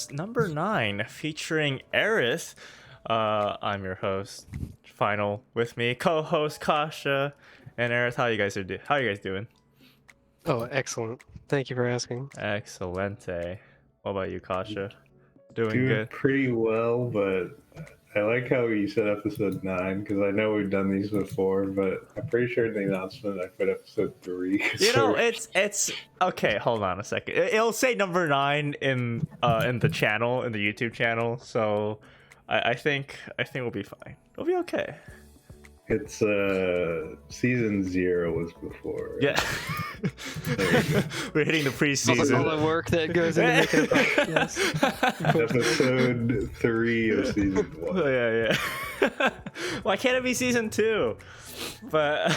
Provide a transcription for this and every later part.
Funcast number 9 featuring Ereth. I'm your host, Final, with me, co-host Kasha and Ereth. How you guys doing? Oh, excellent. Thank you for asking. Excelente. What about you, Kasha? Doing Doing good? pretty well, but I like how you said episode 9 because I know we've done these before, but I'm pretty sure in the announcement I put episode 3. You know, it's okay. Hold on a second. It'll say number 9 in the channel, in the YouTube channel. So I think we'll be fine. We'll be okay. It's season 0 was before. Right? Yeah. We're hitting the preseason. All the work that goes into making a podcast. Episode 3 of season 1. Yeah. Why can't it be season 2? But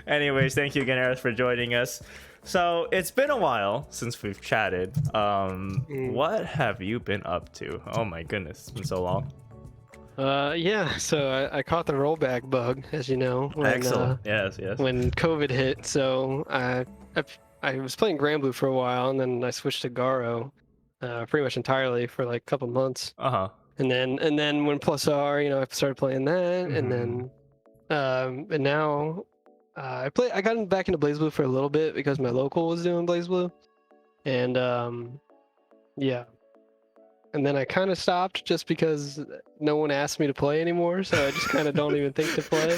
anyways, thank you again, Ereth, for joining us. So it's been a while since we've chatted. What have you been up to? Oh my goodness, it's been so long. Yeah, so I caught the rollback bug, as you know. When, Excellent. Yes. When COVID hit, so I was playing Granblue for a while, and then I switched to Garo, pretty much entirely for like a couple months. And then when Plus R, I started playing that, and then and now I got back into BlazBlue for a little bit because my local was doing BlazBlue, and yeah. And then I kind of stopped just because no one asked me to play anymore, so I just kind of don't even think to play.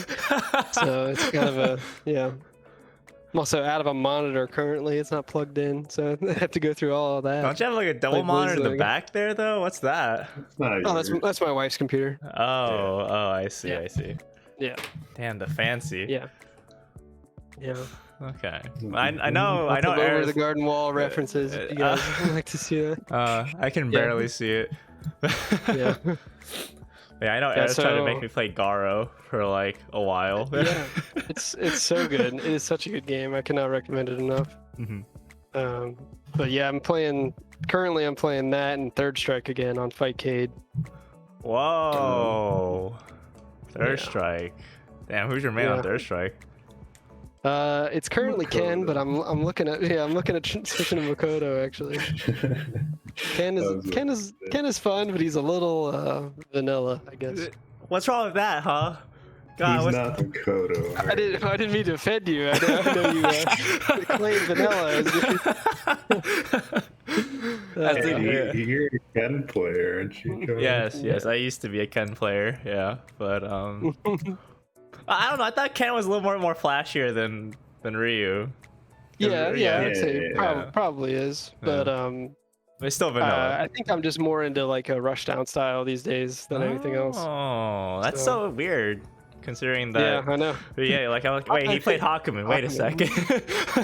So it's kind of I'm also out of a monitor currently. It's not plugged in, so I have to go through all of that. Don't you have like a double monitor in the back there though? What's that? Oh, that's my wife's computer. Oh, I see. Yeah. I see. Yeah. Damn, the fancy. Yeah. Okay. I know. Over the garden wall references. If you guys would like to see that. I can barely see it. Yeah. Yeah, I know. Ereth tried to make me play Garo for like a while. Yeah, it's so good. It is such a good game. I cannot recommend it enough. But yeah, I'm playing that and Third Strike again on Fightcade. Whoa. Third Strike. Damn, who's your man on Third Strike? It's currently Ken, but I'm looking at switching to Makoto actually. Ken is fun, but he's a little vanilla, I guess. What's wrong with that, huh? God, he's not Makoto. Right? I didn't mean to offend you. I know you claim vanilla. You're a Ken player, aren't you? Yes. I used to be a Ken player. Yeah, but I don't know. I thought Ken was a little more flashier than Ryu. Yeah, I'd say probably is, but it's still vanilla. I think I'm just more into like a rushdown style these days than anything else. Oh, that's so weird. Considering that, yeah, I know. Yeah, wait, he played Hakumen. Wait a second.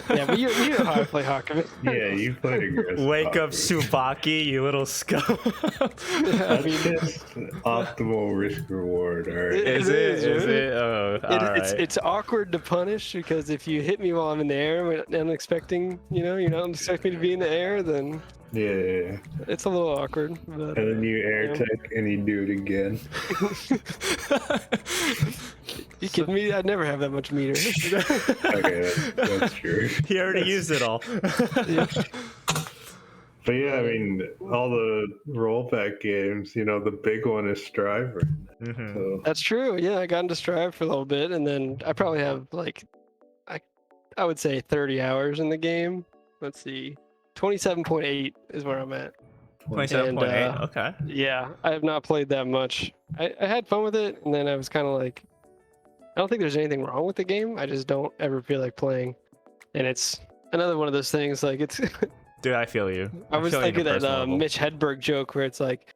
Yeah, but you know how I play Hakumen. Yeah, you played aggressive. Wake up, Tsubaki, you little scum. I mean, it's optimal risk reward. All right. Is it? Oh, all right. It's awkward to punish because if you hit me while I'm in the air, and I'm expecting, you don't expect me to be in the air, then. Yeah. It's a little awkward. But, and then you air tech and you do it again. You kidding me? I'd never have that much meter. Okay, that's true. He already used it all. Yeah. But yeah, I mean, all the rollback games, the big one is Striver. So. That's true. Yeah, I got into Strive for a little bit, and then I probably have I would say 30 hours in the game. Let's see. 27.8 is where I'm at. 27.8, okay. Yeah, I have not played that much. I had fun with it, and then I was kind of like, I don't think there's anything wrong with the game. I just don't ever feel like playing. And it's another one of those things, like it's... Dude, I feel you. I was thinking that Mitch Hedberg joke where it's like,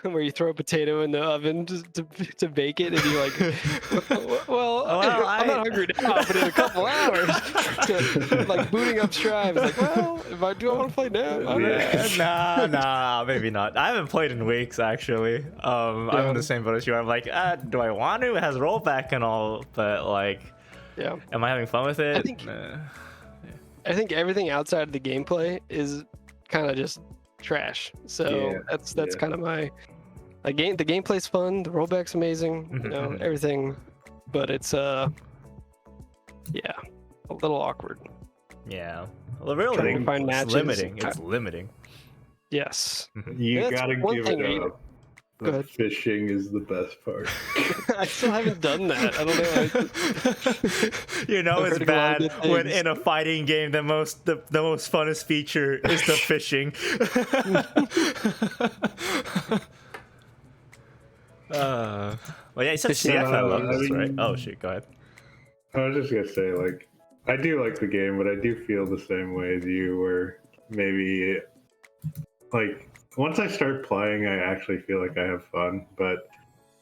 where you throw a potato in the oven to bake it, and you're like, well I'm not hungry now, but in a couple hours. So, like booting up Strive, it's like, well, do I want to play now? Nah, maybe not. I haven't played in weeks actually. I'm in the same boat as you. I'm like, do I want to? It has rollback and all, but like, am I having fun with it? I think everything outside of the gameplay is kind of just trash. So that's kind of my the gameplay's fun, the rollback's amazing, everything, but it's a little awkward. Yeah, well, really, Trying to find matches. It's limiting. Yes. You gotta give it up. Go ahead. Fishing is the best part. I still haven't done that. I don't know. It's bad when in a fighting game the most funnest feature is the fishing. Well, yeah, you said CF had locals, right? Oh shit, go ahead. I was just gonna say, like, I do like the game, but I do feel the same way as you, where maybe, like, once I start playing, I actually feel like I have fun, but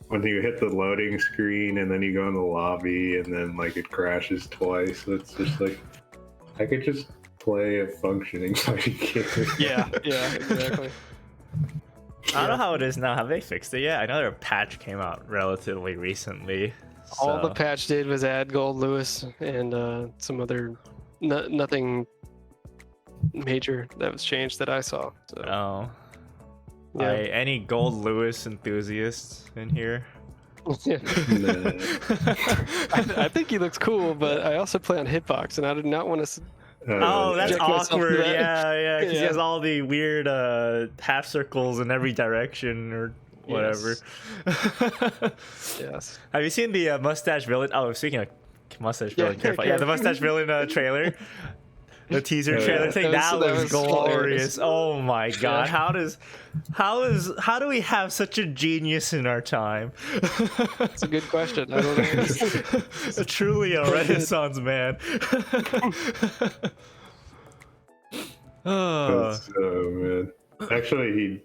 when you hit the loading screen and then you go in the lobby and then, like, it crashes twice, it's just like, I could just play a functioning fighting game. Yeah, exactly. I don't know how it is now. Have they fixed it yet? I know their patch came out relatively recently. So. All the patch did was add Gold Lewis and some other nothing major that was changed that I saw. So. Oh. Yeah. Any Gold Lewis enthusiasts in here? I think he looks cool, but I also play on Hitbox, and I did not want to. Oh, that's awkward. That. Yeah, because he has all the weird half circles in every direction or whatever. Yes. Have you seen the mustache villain? Oh, speaking of mustache villain, careful. Yeah, the mustache villain trailer. The teaser trailer thing that was glorious. Oh my god! Yeah. How do we have such a genius in our time? That's a good question. I don't know. Truly a Renaissance man. Oh man! Actually, he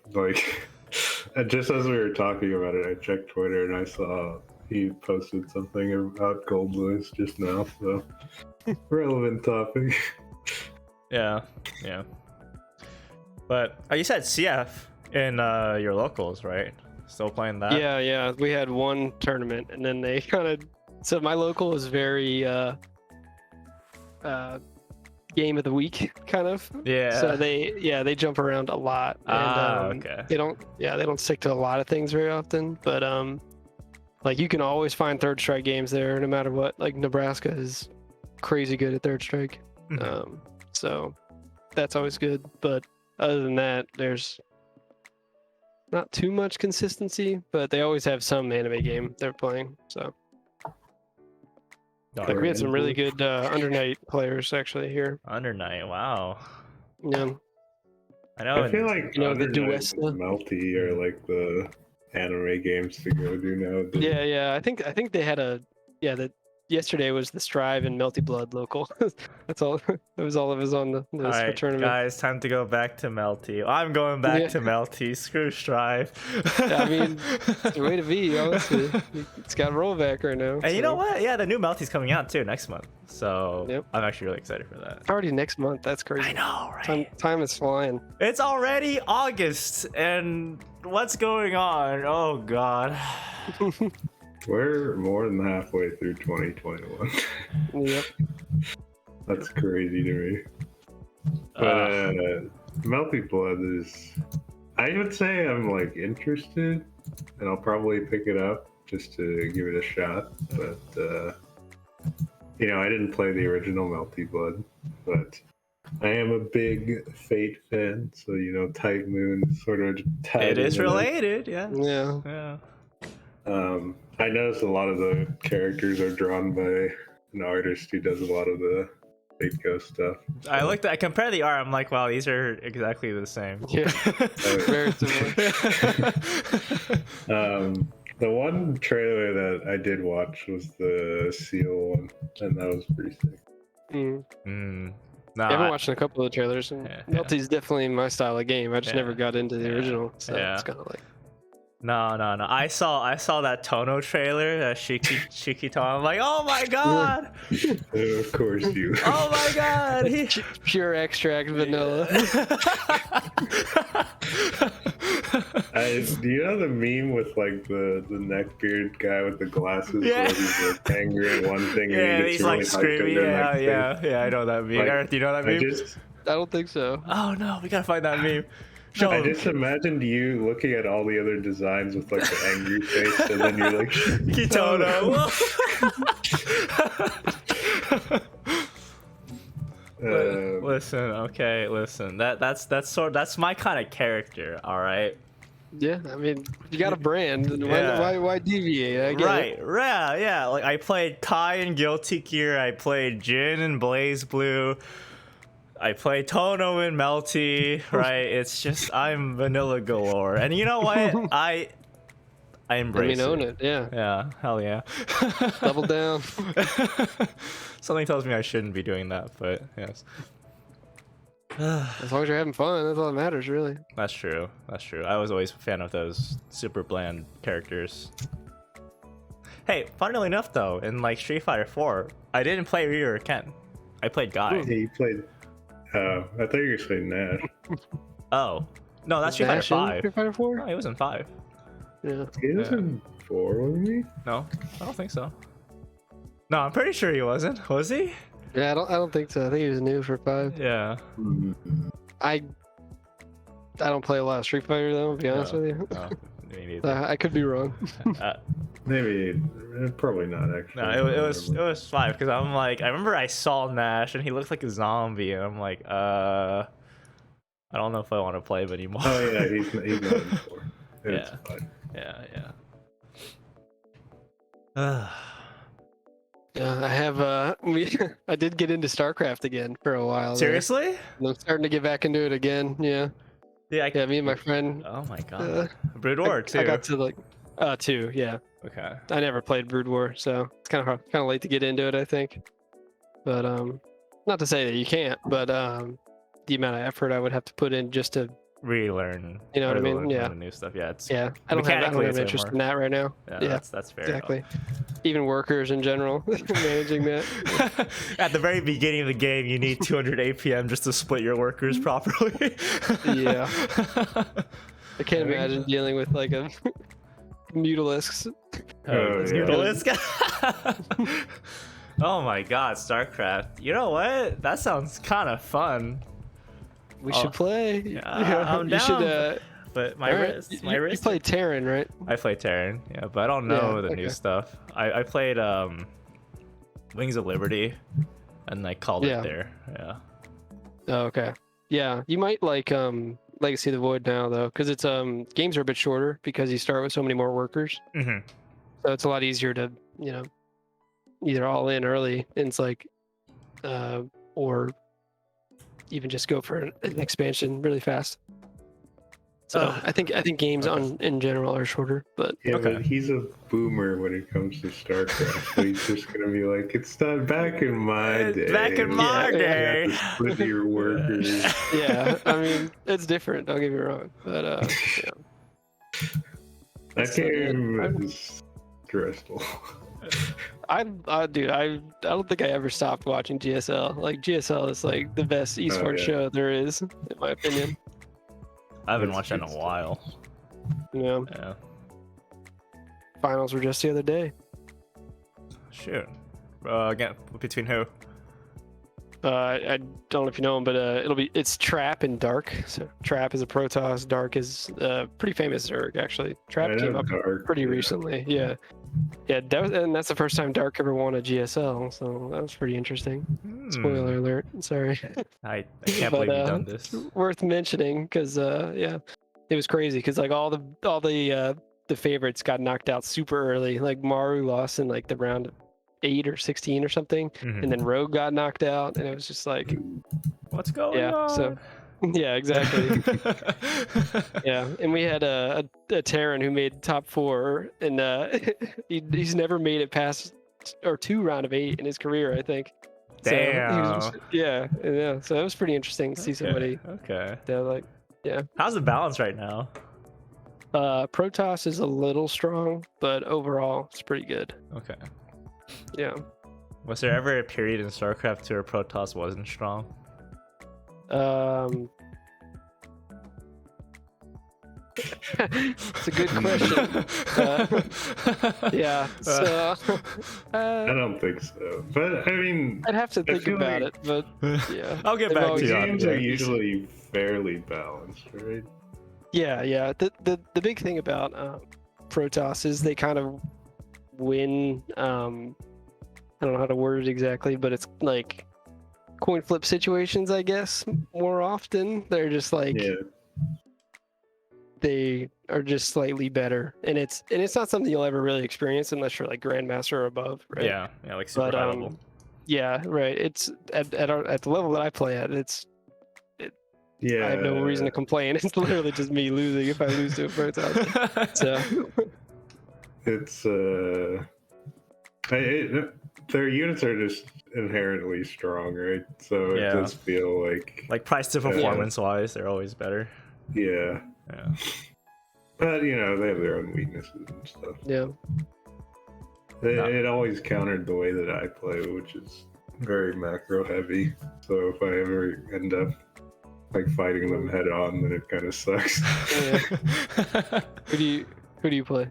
just as we were talking about it, I checked Twitter and I saw he posted something about Gold Lewis just now. So relevant topic. Yeah. But you said CF in your locals, right? Still playing that? Yeah. We had one tournament, and then they kind of. So my local is very game of the week kind of. Yeah. So they jump around a lot. And, okay. They don't stick to a lot of things very often, but like you can always find Third Strike games there, no matter what. Like Nebraska is crazy good at Third Strike. Mm-hmm. So that's always good, but other than that, there's not too much consistency, but they always have some anime game they're playing. So like we had some really good Undernight players actually here. Undernight, wow. Yeah. I feel like the Duesta and Melty are like the anime games to go do now. Yeah. I think they had yesterday was the Strive and Melty Blood local. That's all. It was all of us on the list for tournament. Guys, time to go back to Melty. I'm going back to Melty. Screw Strive. I mean, it's the way to be, honestly. It's got rollback right now. And you know what? Yeah, the new Melty's coming out too next month. So I'm actually really excited for that. Already next month. That's crazy. I know, right? Time is flying. It's already August, and what's going on? Oh God. We're more than halfway through 2021. Yep. That's crazy to me. But Melty Blood is, I would say I'm like interested, and I'll probably pick it up just to give it a shot. But I didn't play the original Melty Blood, but I am a big Fate fan, so Type Moon sort of tied. It is related, yeah. I noticed a lot of the characters are drawn by an artist who does a lot of the Fate Ghost stuff. So. I looked at, I compare the art. I'm like, wow, these are exactly the same. Yeah, very similar. The one trailer that I did watch was the Seal one, and that was pretty sick. No, I've been watching a couple of the trailers, and Melty's definitely my style of game. I just never got into the original, so it's kind of like. No. I saw that Tono trailer, that Shiki Tono. I'm like, oh my god! Of course you. Oh my god! Pure extract vanilla. Do you know the meme with like the neckbeard guy with the glasses? Yeah. Where he's like angry at one thing and he's really like screaming. Yeah. I know that meme. Like, Ereth, do you know that meme? I don't think so. Oh no, we gotta find that meme. I just imagined you looking at all the other designs with like the angry face, and then you're like, Kitono. Listen, okay, listen. That's my kind of character, all right? Yeah, I mean, you got a brand. Yeah. Why deviate? I get Right, it. yeah. Like I played Kai in Guilty Gear, I played Jin in Blaze Blue, I played Tono in Melty, right? It's just I'm vanilla galore. And you know what? I embrace own it. it. Yeah. Yeah, hell yeah. Double down. Something tells me I shouldn't be doing that, but yes. As long as you're having fun, that's all that matters, really. That's true. I was always a fan of those super bland characters. Hey, funnily enough though, in like Street Fighter 4, I didn't play Ryu or Ken. I played Guy. Yeah, you played. I thought you were saying Nash. Oh. No, that's Street Fighter 5. Street Fighter 4? No, he was in 5. Yeah. He was in 4, wasn't he? No, I don't think so. No, I'm pretty sure he wasn't. Was he? Yeah, I don't think so. I think he was new for 5. Yeah. I don't play a lot of Street Fighter though, to be honest with you. No, me neither. I could be wrong. Maybe, probably not actually. No, it was 5 because I'm like, I remember I saw Nash and he looked like a zombie and I'm like, I don't know if I want to play him anymore. Oh yeah, he's not in 4. It's Yeah. fine. Yeah. Yeah, I have. I did get into StarCraft again for a while. Seriously? There. I'm starting to get back into it again. Yeah. Yeah, Me and my friend. Oh my god. Brood War too. I got to like 2. Yeah. Okay. I never played Brood War, so it's kind of late to get into it, I think. But not to say that you can't, but the amount of effort I would have to put in just to relearn. You know what I mean? Yeah. The new stuff. Yeah. It's I don't have it's interest more. in that right now. Yeah. That's fair. Exactly. Even workers in general, managing that. At the very beginning of the game, you need 200 APM just to split your workers properly. Yeah. I can't imagine dealing with like a Mutalisk. Mutalisk? Oh my god, StarCraft. You know what? That sounds kind of fun. We should play. Yeah, I'm you down. Should, but my wrist. You play Terran, right? I play Terran, yeah, but I don't know the new stuff. I played Wings of Liberty, and I called it there. Yeah. Oh, okay. Yeah, you might like Legacy of the Void now though, because it's games are a bit shorter because you start with so many more workers. Mm-hmm. So it's a lot easier to either all in early, and it's like, or even just go for an expansion really fast. So I think games in general are shorter, but but he's a boomer when it comes to StarCraft. So he's just gonna be like, "It's not back in my day." Back in my day. You have to split your workers. Yeah, I mean it's different. Don't get me wrong, but That game is stressful. I don't think I ever stopped watching GSL. Like GSL is like the best esports show there is, in my opinion. I haven't watched that in a while. Yeah. Finals were just the other day. Shoot. Again, between who? I don't know if you know him, but it's Trap and Dark. So Trap is a Protoss, Dark is pretty famous Zerg actually. Trap came up pretty recently. Yeah. Yeah, and that's the first time Dark ever won a GSL, so that was pretty interesting. Spoiler alert. Sorry. I can't believe you've done this. Worth mentioning because it was crazy because like all the favorites got knocked out super early. Like Maru lost in like the round 8 or 16 or something, and then Rogue got knocked out, and it was just like, what's going on? So yeah, exactly. Yeah, and we had a Terran who made top 4, and he's never made it past or 2 round of 8 in his career, I think. Damn. So yeah. So it was pretty interesting to see somebody. Okay. Like, yeah. How's the balance right now? Protoss is a little strong, but overall it's pretty good. Okay. Yeah. Was there ever a period in StarCraft 2 where Protoss wasn't strong? It's a good question. Yeah. So I don't think so, but I mean, I'd have to think about it. But yeah, I'll get back to you. Games are usually fairly balanced, right? Yeah. The big thing about Protoss is they kind of win. I don't know how to word it exactly, but it's like coin flip situations, I guess, more often. They're just like they are just slightly better, and it's not something you'll ever really experience unless you're like grandmaster or above, right? Yeah, like super high level. Yeah, right. It's at the level that I play at. I have no reason to complain. It's literally just me losing if I lose to a Protoss. So it's their units are just inherently strong, right? So it does feel like price to performance wise, they're always better. Yeah. But they have their own weaknesses and stuff. Yeah. It always countered the way that I play, which is very macro heavy. So if I ever end up like fighting them head on, then it kind of sucks. Who do you play?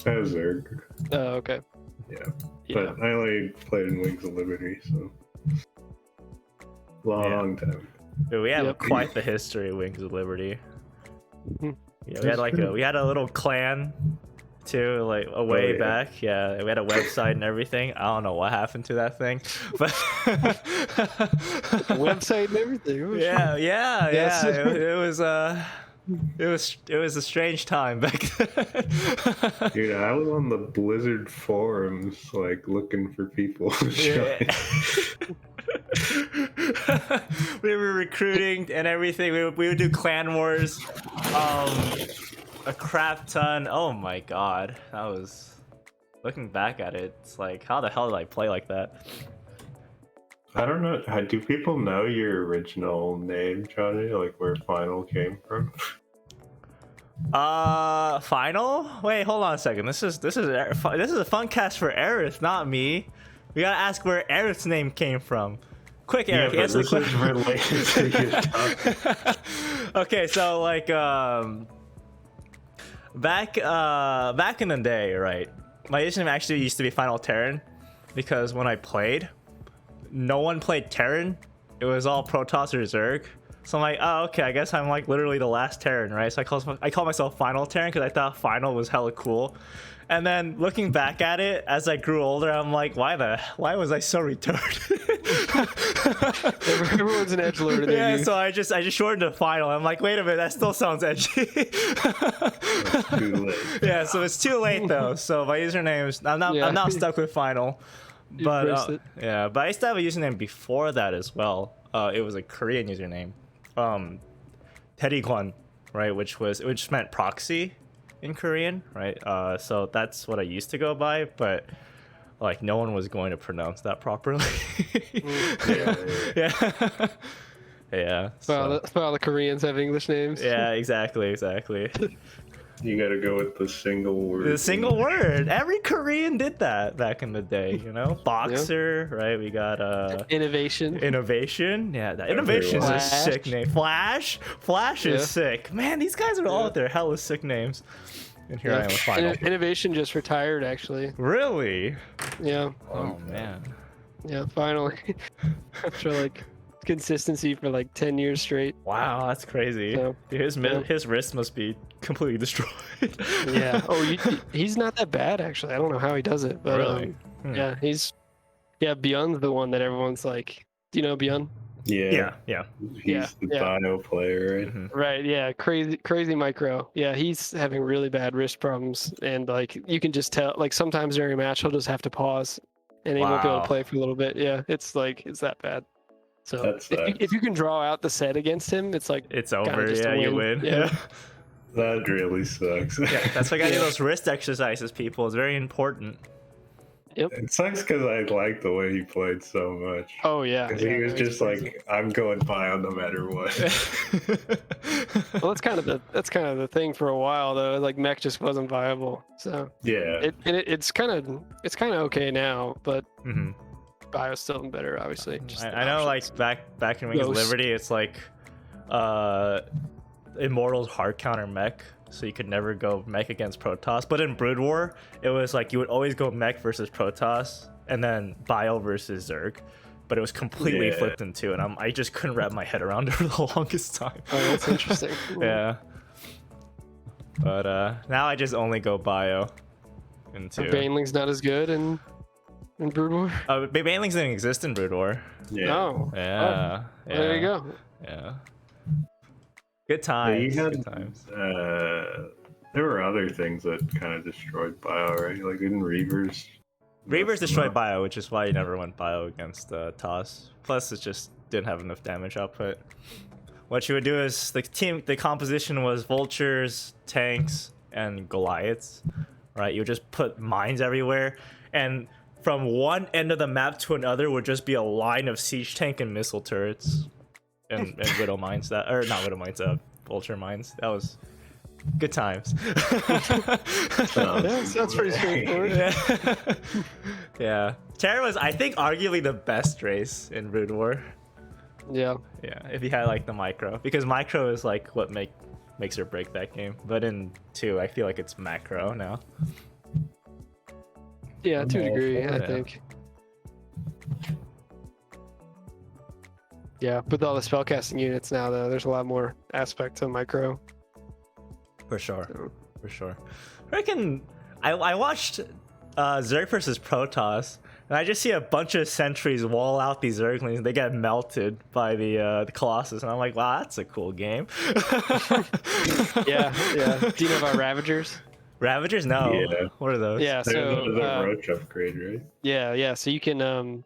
As Zerg. Oh, okay. Yeah. But I only played in Wings of Liberty, so long time. Dude, we have quite the history of Wings of Liberty. We had a little clan too, like way back. Yeah, we had a website and everything. I don't know what happened to that thing, but website and everything. It was a strange time back then. Dude, I was on the Blizzard forums, like looking for people. We were recruiting and everything. We would do clan wars. A crap ton. Oh my god, that was. Looking back at it, it's like, how the hell did I play like that? I don't know. Do people know your original name, Johnny? Like where Final came from? Final? Wait, hold on a second. This is a Funcast for Ereth, not me. We gotta ask where Ereth's name came from. Quick, Ereth, answer the question. Related to your topic. Okay, so like back in the day, right? My username actually used to be Final Terran, because when I played, no one played Terran. It was all Protoss or Zerg. So I'm like, oh, okay, I guess I'm like literally the last Terran, right? So I call myself Final Terran because I thought Final was hella cool. And then looking back at it as I grew older, I'm like, why was I so retarded? Everyone's an edgelord. Yeah, so I just shortened to Final. I'm like, wait a minute, that still sounds edgy. It's too late. Yeah, so it's too late though. So my username is I'm not stuck with Final. But but I used to have a username before that as well. It was a Korean username, Terigwan, right, which meant proxy in Korean, right? So that's what I used to go by, but like no one was going to pronounce that properly. Yeah. So. Well, the Koreans have English names. Yeah, exactly. You gotta go with the single word. The single word. Every Korean did that back in the day, Boxer, right? We got Innovation. Yeah, that Innovation is a sick name. Flash is sick. Man, these guys are all out there hella sick names. And here I am with Final. Innovation just retired, actually. Really? Yeah. Oh man. Yeah, finally. After like consistency for like 10 years straight. Wow, that's crazy. So, his wrist must be completely destroyed. Yeah. Oh, he's not that bad actually. I don't know how he does it, but really? Yeah, Beyond's the one that everyone's like, do you know Beyond? Yeah. He's the Dino player, right? Mm-hmm. Right, yeah, crazy micro. Yeah, he's having really bad wrist problems, and like you can just tell, like sometimes during a match he'll just have to pause and he won't be able to play for a little bit. Yeah, it's that bad. So if you can draw out the set against him, it's like it's over. Yeah, you win. Yeah. That really sucks. Yeah, that's why I gotta do those wrist exercises, people. It's very important. Yep. It sucks because I liked the way he played so much. Oh yeah. Because he was just like, I'm going Bio no matter what. Well, that's kind of the thing for a while though. Like mech just wasn't viable. So yeah. It's kind of okay now, but Bio's still better, obviously. I know, like back in Wings of Liberty, it's like Immortal's hard counter mech. So you could never go mech against Protoss. But in Brood War, it was like you would always go mech versus Protoss, and then Bio versus Zerg. But it was completely flipped in two, and I just couldn't wrap my head around it for the longest time. Oh, that's interesting. Yeah. But now I just only go Bio in two. Baneling's not as good, and in Brood War? Banelings didn't exist in Brood War. Yeah. No. Yeah. Oh, there you go. Yeah. Good times. Had, good times. There were other things that kind of destroyed bio, right? Like didn't Reavers? Reavers destroyed bio, which is why you never went bio against Toss. Plus, it just didn't have enough damage output. What you would do is the composition was vultures, tanks, and Goliaths. Right? You would just put mines everywhere, and from one end of the map to another would just be a line of siege tank and missile turrets, and widow mines. Not widow mines, vulture mines. That was good times. Yeah, sounds pretty straightforward. Yeah. Terra was, I think, arguably the best race in Brood War. Yeah. Yeah, if you had like the micro, because micro is like what makes or break that game. But in 2, I feel like it's macro now. Yeah, to a degree, I think. Yeah, with all the spellcasting units now, though, there's a lot more aspect to micro. For sure. For sure. I reckon I watched Zerg versus Protoss, and I just see a bunch of sentries wall out these Zerglings. They get melted by the Colossus, and I'm like, wow, that's a cool game. Yeah. Do you know about Ravagers? Ravagers? No. Yeah. What are those? Yeah, so the roach upgrade, right? Yeah. So you can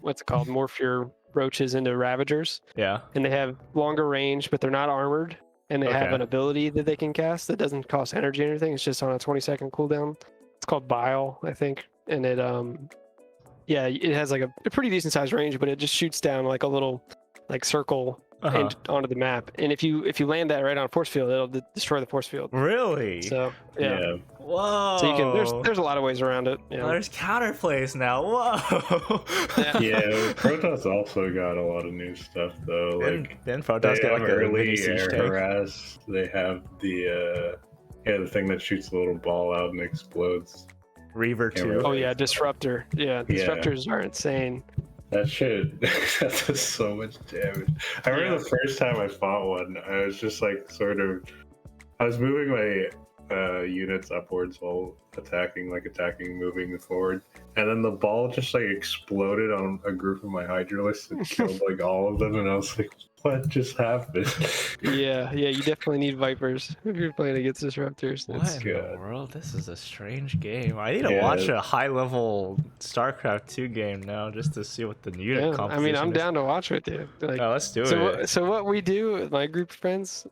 what's it called? Morph your roaches into Ravagers. Yeah. And they have longer range, but they're not armored. And they have an ability that they can cast that doesn't cost energy or anything. It's just on a 20-second cooldown. It's called Bile, I think. And it it has like a pretty decent sized range, but it just shoots down like a little like circle onto the map. And if you land that right on a force field, it'll destroy the force field. Really? So yeah. Whoa. So you can there's a lot of ways around it. Yeah. There's counterplays now. Whoa. Yeah, Protoss also got a lot of new stuff though. Then Protoss get like a mini siege tank. Harass. They have the thing that shoots the little ball out and explodes. Reaver 2. Oh yeah, Disruptor. Yeah, Disruptors are insane. That shit, that does so much damage. I remember the first time I fought one, I was just like I was moving my units upwards while attacking, moving forward, and then the ball just like exploded on a group of my Hydralisks and killed like all of them, and I was like, what just happened? Yeah, you definitely need Vipers if you're playing against Disruptors. What in the world? This is a strange game. I need to watch a high-level StarCraft 2 game now just to see what the unit composition I mean, I'm is. down to watch with you. Like, let's do it. So what we do with my group of friends,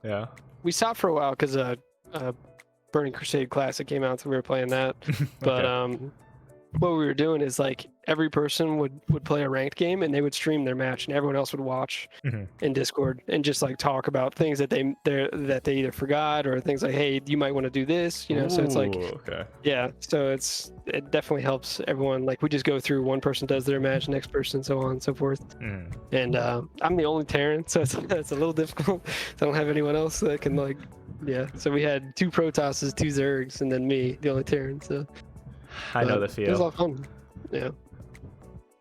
we stopped for a while because Burning Crusade Classic came out, so we were playing that. But what we were doing is like every person would play a ranked game and they would stream their match, and everyone else would watch in Discord and just like talk about things that they either forgot or things like, hey, you might want to do this, you know. So it's like, so it definitely helps everyone. Like we just go through, one person does their match, next person, so on and so forth. And I'm the only Terran, so it's a little difficult. I don't have anyone else that can like, so we had 2 Protosses, 2 Zergs, and then me, the only Terran. So I know the feel. It was a lot of fun. Yeah.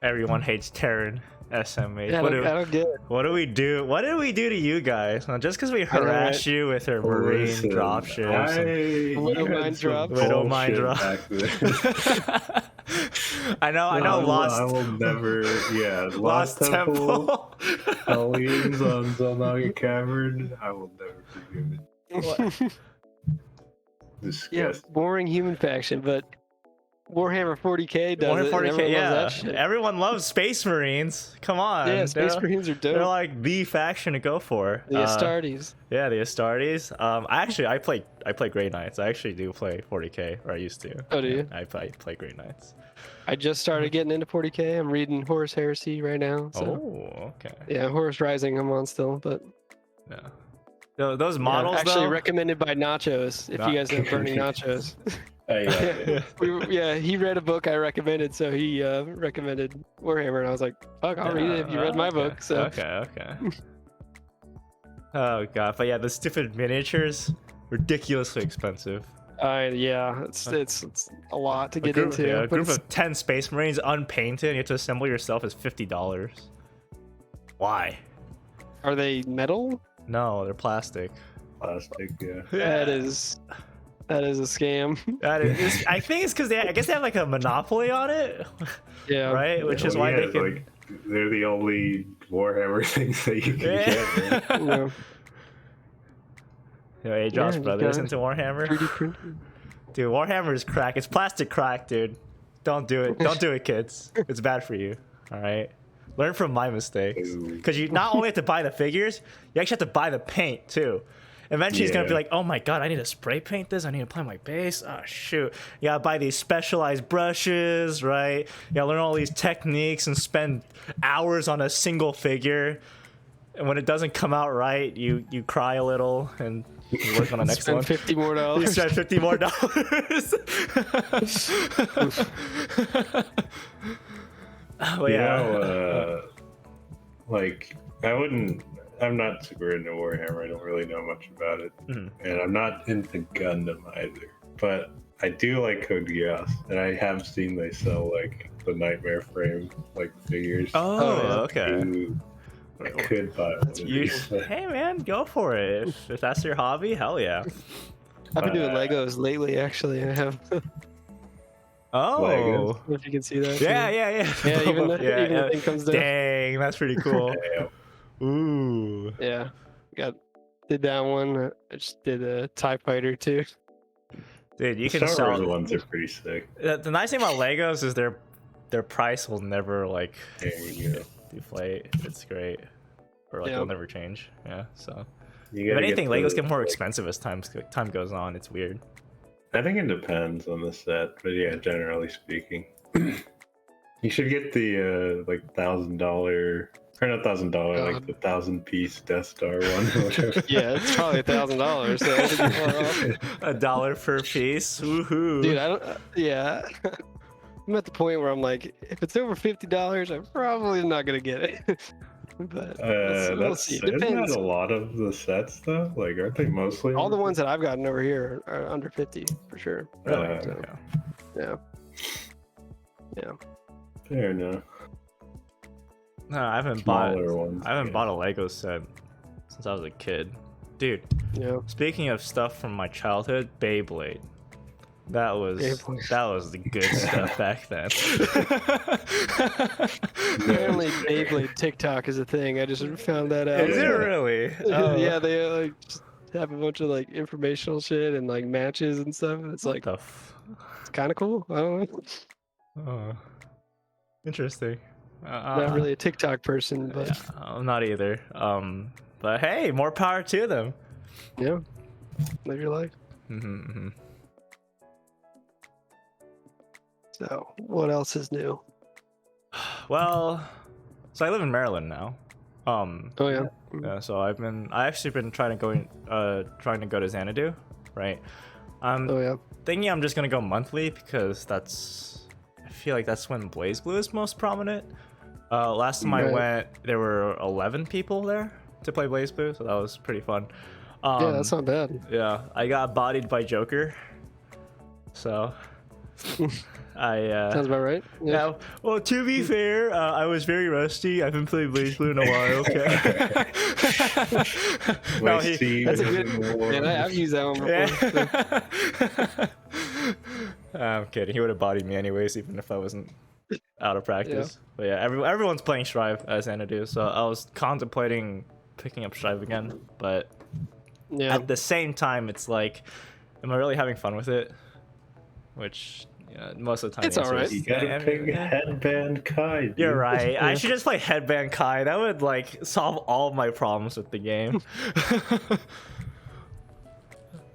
Everyone hates Terran SMH. Yeah, I don't get it. What do we do? What did we do to you guys? Well, just because we harass you with our marine dropships. Widow mine drops. Widow mine drops. I know. I will never. Yeah, Lost Temple. Hellions on Zelnaga Cavern. I will never forgive it. Disgusting. Yeah, boring human faction, but Warhammer 40k does Warhammer 40k, it. Everyone loves Space Marines. Come on. Yeah, Space Marines are dope. They're like the faction to go for. The Astartes. Yeah, the Astartes. I play Grey Knights. I actually do play 40k, or I used to. Oh, do you? I play Grey Knights. I just started getting into 40k. I'm reading Horus Heresy right now. So. Oh, okay. Yeah, Horus Rising I'm on still, but yeah. Those models actually recommended by Nachos. If you guys have Burning Nachos. He read a book I recommended, so he recommended Warhammer, and I was like, "Fuck, I'll read it if you read my book." So okay. Oh god, but yeah, the stupid miniatures, ridiculously expensive. It's a lot to get into. Yeah, a group of 10 Space Marines unpainted, and you have to assemble yourself is $50. Why? Are they metal? No, they're plastic. Plastic, yeah. That That is a scam. I think it's because I guess they have like a monopoly on it. Yeah. Right, which is why they can. Like, they're the only Warhammer things that you can get. Right? Yeah. Hey, Josh Brothers into Warhammer. 3D printing. Dude, Warhammer is crack. It's plastic crack, dude. Don't do it. Don't do it, kids. It's bad for you. All right. Learn from my mistakes. Because you not only have to buy the figures, you actually have to buy the paint too. Eventually, he's gonna be like, "Oh my god, I need to spray paint this. I need to apply my base. Oh shoot! You gotta buy these specialized brushes, right? You gotta learn all these techniques and spend hours on a single figure. And when it doesn't come out right, you cry a little and you work on the next one. $50 more. You spend $50 more. Well, yeah. Like I'm not super into Warhammer. I don't really know much about it, and I'm not into Gundam either. But I do like Code Geass, and I have seen they sell like the Nightmare Frame like figures. Oh, okay. I could buy one of these. Hey man, go for it. If that's your hobby, hell yeah. I've been doing Legos lately. Actually, I have. Oh, Legos. If you can see that. Yeah. Yeah, even the thing comes down. Dang, that's pretty cool. Ooh. Yeah, did that one. I just did a TIE Fighter too. Dude, you can Star Wars sell. ones are pretty sick. The nice thing about Legos is their price will never like There you go. deflate. It's great, or like it'll never change. Yeah. So You if gotta anything, get Legos the- get more expensive as time goes on. It's weird. I think it depends on the set, but yeah, generally speaking, you should get the like $1,000 or not $1,000, like the 1,000-piece Death Star one. Or whatever. Yeah, it's probably $1,000. So I wouldn't be far off. $1 per piece. Woohoo. Dude, I don't. Yeah, I'm at the point where I'm like, if it's over $50, I'm probably not gonna get it. But we'll see. It Isn't depends. that a lot of the sets though? Like, aren't they mostly All the ones that I've gotten over here are under 50 for sure. So, yeah. Fair enough. No, I haven't Smaller ones, bought a Lego set since I was a kid. Dude, Yeah. speaking of stuff from my childhood, Beyblade. That was the good stuff back then. Apparently, Beyblade TikTok is a thing. I just found that out. Is it really? Oh. Yeah, they like just have a bunch of like informational shit and like matches and stuff. It's like it's kind of cool. I don't know. Oh, interesting. Not really a TikTok person, but yeah, I'm not either. But hey, more power to them. yeah, live your life. Mm-hmm. So, what else is new? Well, so I live in Maryland now. Oh yeah. Yeah, so I actually been trying to go to Xanadu, right? Oh yeah. Thinking I'm just gonna go monthly because I feel like that's when Blaze Blue is most prominent. Last time I went, there were 11 people there to play Blaze Blue, so that was pretty fun. Yeah, that's not bad. Yeah, I got bodied by Joker, so Sounds about right. Yeah. Well, to be fair, I was very rusty. I haven't played Blaze Blue in a while. Okay. No, that's a good. Man, I've used that one before. Yeah. I'm kidding. He would have bodied me anyways, even if I wasn't out of practice. Yeah. But yeah, everyone's playing Strive as Xanadu, so I was contemplating picking up Strive again. But at the same time, it's like, am I really having fun with it? Which most of the time it's all right. You gotta pick Headband Kai. Dude. You're right. I should just play Headband Kai. That would like solve all of my problems with the game.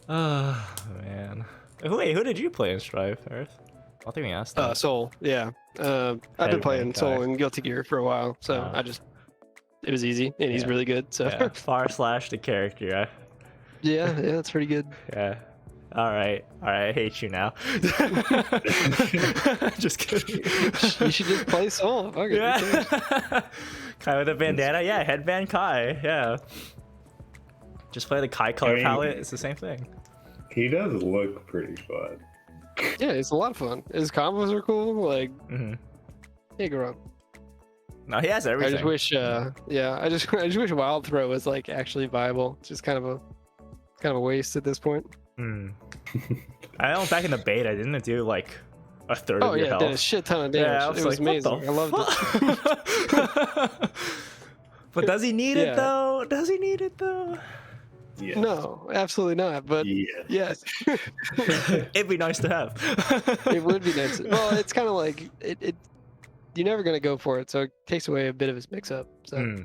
Oh man. Wait, who did you play in Strive, Ereth? I think we asked that. Soul. Yeah. I've been playing Soul and Guilty Gear for a while, so it was easy, and he's really good. So / the character. Yeah, that's pretty good. Yeah. All right, I hate you now. Just kidding. You should just play Soul. Fuck it, yeah. Kai with a bandana. Yeah, Headband Kai. Yeah. Just play the Kai color palette. It's the same thing. He does look pretty fun. Yeah, it's a lot of fun. His combos are cool. Like, hey, go wrong. No, he has everything. I just wish, I just wish Wild Throw was like actually viable. It's just kind of a waste at this point. I know back in the beta, didn't it do like a third Oh of your yeah, health? it did a shit ton of damage. Yeah, It was like, amazing. I loved it. But does he need it though? Does he need it though? Yes. No, absolutely not. But yes, It'd be nice to have. it would be nice. Well, it's kind of like you're never gonna go for it, so it takes away a bit of his mix-up. So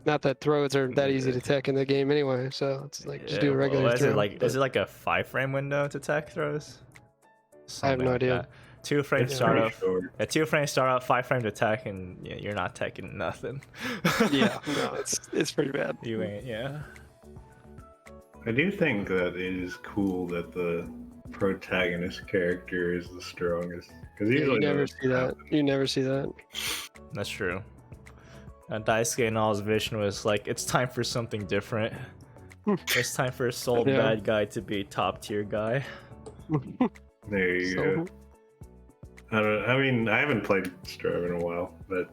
not that throws are that easy to tech in the game anyway. So it's like just do a regular throw. Is it like a 5-frame window to tech throws? I have no idea. That. 2 frame startup. A 2 frame startup, 5 frame to tech, and you're not teching nothing. Yeah, no, it's pretty bad. You ain't, yeah. I do think that it is cool that the protagonist character is the strongest. Because you never see that. You never see that. That's true. Daisuke and all's vision was like, it's time for something different. It's time for a soul bad guy to be top tier guy. There you go. I mean, I haven't played Strive in a while, but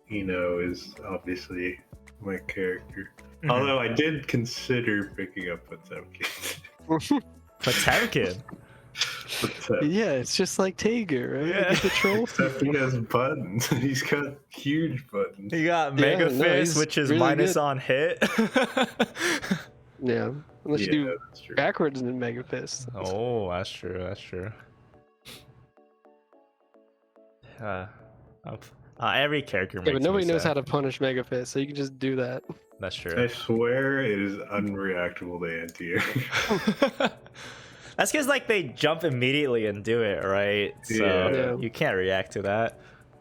Ino is obviously my character. Although I did consider picking up Potemkin. Potemkin? Yeah, it's just like Tager, right? Yeah. The troll. Except he has buttons. He's got huge buttons. He got Mega Fist, which is really minus on hit. Yeah, unless you do backwards in Mega Fist. Oh, that's true. That's true. Every character makes but nobody knows how to punish Mega Fist, so you can just do that. That's true. I swear it is unreactable to anti-air. That's because like they jump immediately and do it, right? So you can't react to that.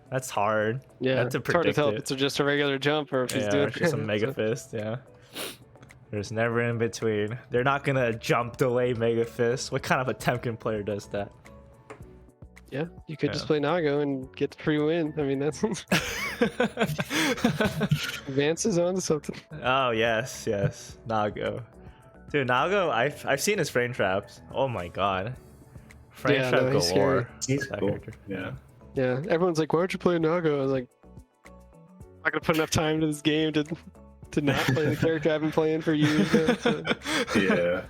That's hard. Yeah, it's hard to tell if it's just a regular jump or if he's doing just a Mega Fist. Yeah. There's never in between. They're not gonna jump delay Mega Fist. What kind of a Temkin player does that? Yeah, you could just play Nago and get the free win. I mean, that's advances onto something. Oh yes, Nago. Dude, Nago, I've seen his frame traps. Oh my god, frame trap galore. He's cool. Yeah. Yeah, everyone's like, "Why don't you play Nago?" I was like, "I'm not gonna put enough time into this game to not play the character I've been playing for years." So. Yeah,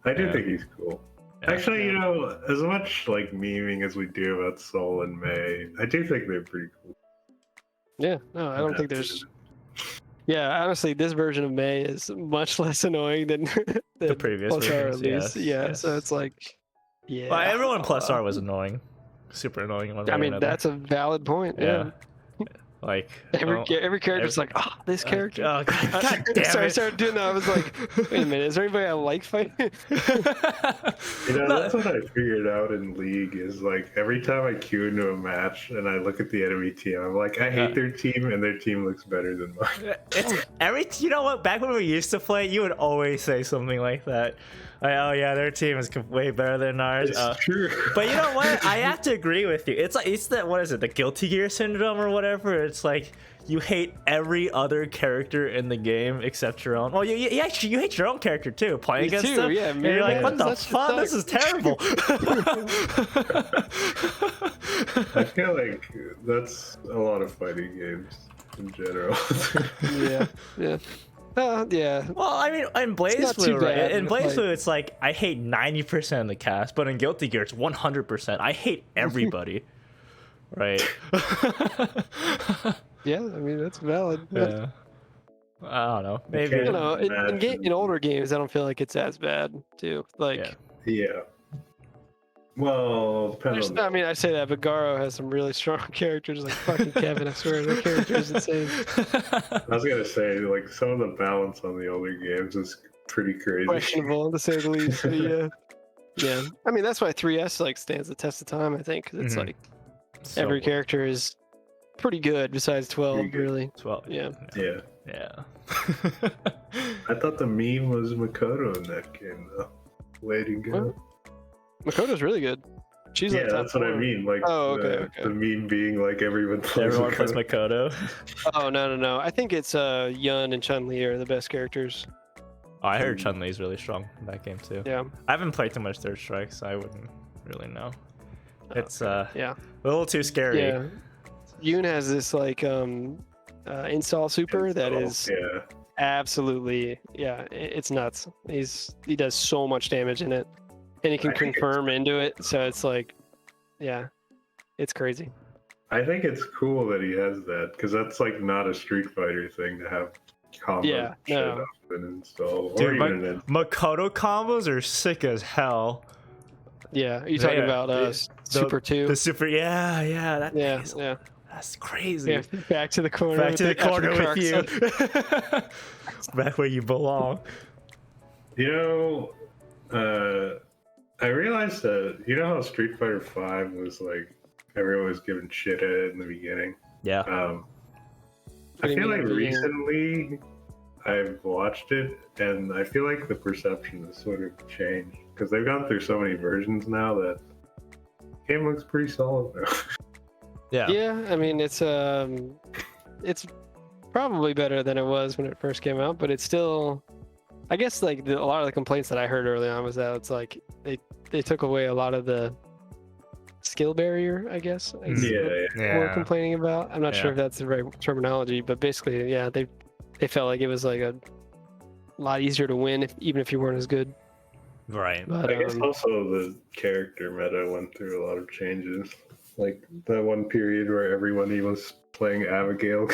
I do think he's cool. Actually, you know, as much like memeing as we do about Sol and May, I do think they're pretty cool. Yeah, no, I don't think there's. Yeah, honestly, this version of May is much less annoying than the previous versions. Yes, yes. So it's like, well, everyone plus R was annoying, super annoying. I mean, that's a valid point. Yeah. Like every character's like, this character. Oh god damn it! So I started doing that. I was like, wait a minute, is there anybody I like fighting? That's what I figured out in League is like every time I queue into a match and I look at the enemy team, I'm like, I hate their team and their team looks better than mine. You know what? Back when we used to play, you would always say something like that. Like, oh yeah, their team is way better than ours. It's true. But you know what? I have to agree with you. It's that what is it? The Guilty Gear syndrome or whatever. It's like you hate every other character in the game except your own. Well, you actually hate your own character too. Playing against them, and you're like, what the fuck? This is terrible. I feel like that's a lot of fighting games in general. Yeah. Yeah. Well, I mean, in BlazBlue, right? In BlazBlue, it's like I hate 90% of the cast, but in Guilty Gear, it's 100%. I hate everybody, right? Yeah, I mean that's valid. Yeah. I don't know. Maybe in older games, I don't feel like it's as bad too. Like, yeah. Well, depends on. I mean, I say that, but Garo has some really strong characters, like fucking Kevin. I swear, the character is insane. I was gonna say, like, some of the balance on the older games is pretty crazy. Questionable, to say the least. Yeah. I mean, that's why 3S like stands the test of time. I think because it's like every character is pretty good besides 12, really. 12. Yeah. I thought the meme was Makoto in that game, though. Way to go. What? Makoto's really good. She's like that's what I mean. Like, the meme being like everyone plays Makoto. Oh no! I think it's Yun and Chun-Li are the best characters. Oh, I heard Chun-Li's really strong in that game too. Yeah. I haven't played too much Third Strike, so I wouldn't really know. It's a little too scary. Yeah. Yun has this like install super that is absolutely, yeah, it's nuts. He does so much damage in it, and he can confirm into it. So it's like, yeah, it's crazy. I think it's cool that he has that because that's like not a Street Fighter thing to have combo shit up and install. Dude, Makoto combos are sick as hell. Yeah, are you talking about Super 2? The Super, yeah, yeah. That's crazy. Yeah, back to the corner. Back to the corner with you. Back where you belong. You know, I realized that, you know how Street Fighter 5 was like, everyone was giving shit at it in the beginning? Yeah. I feel like recently I've watched it, and I feel like the perception has sort of changed, because they've gone through so many versions now that the game looks pretty solid now. Yeah, I mean, it's probably better than it was when it first came out, but it's still, I guess, like a lot of the complaints that I heard early on was that it's like they took away a lot of the skill barrier, I guess. We're complaining about. I'm not sure if that's the right terminology, but basically, yeah, they felt like it was like a lot easier to win even if you weren't as good. Right. But, I guess also the character meta went through a lot of changes. Like that one period where everybody was playing Abigail.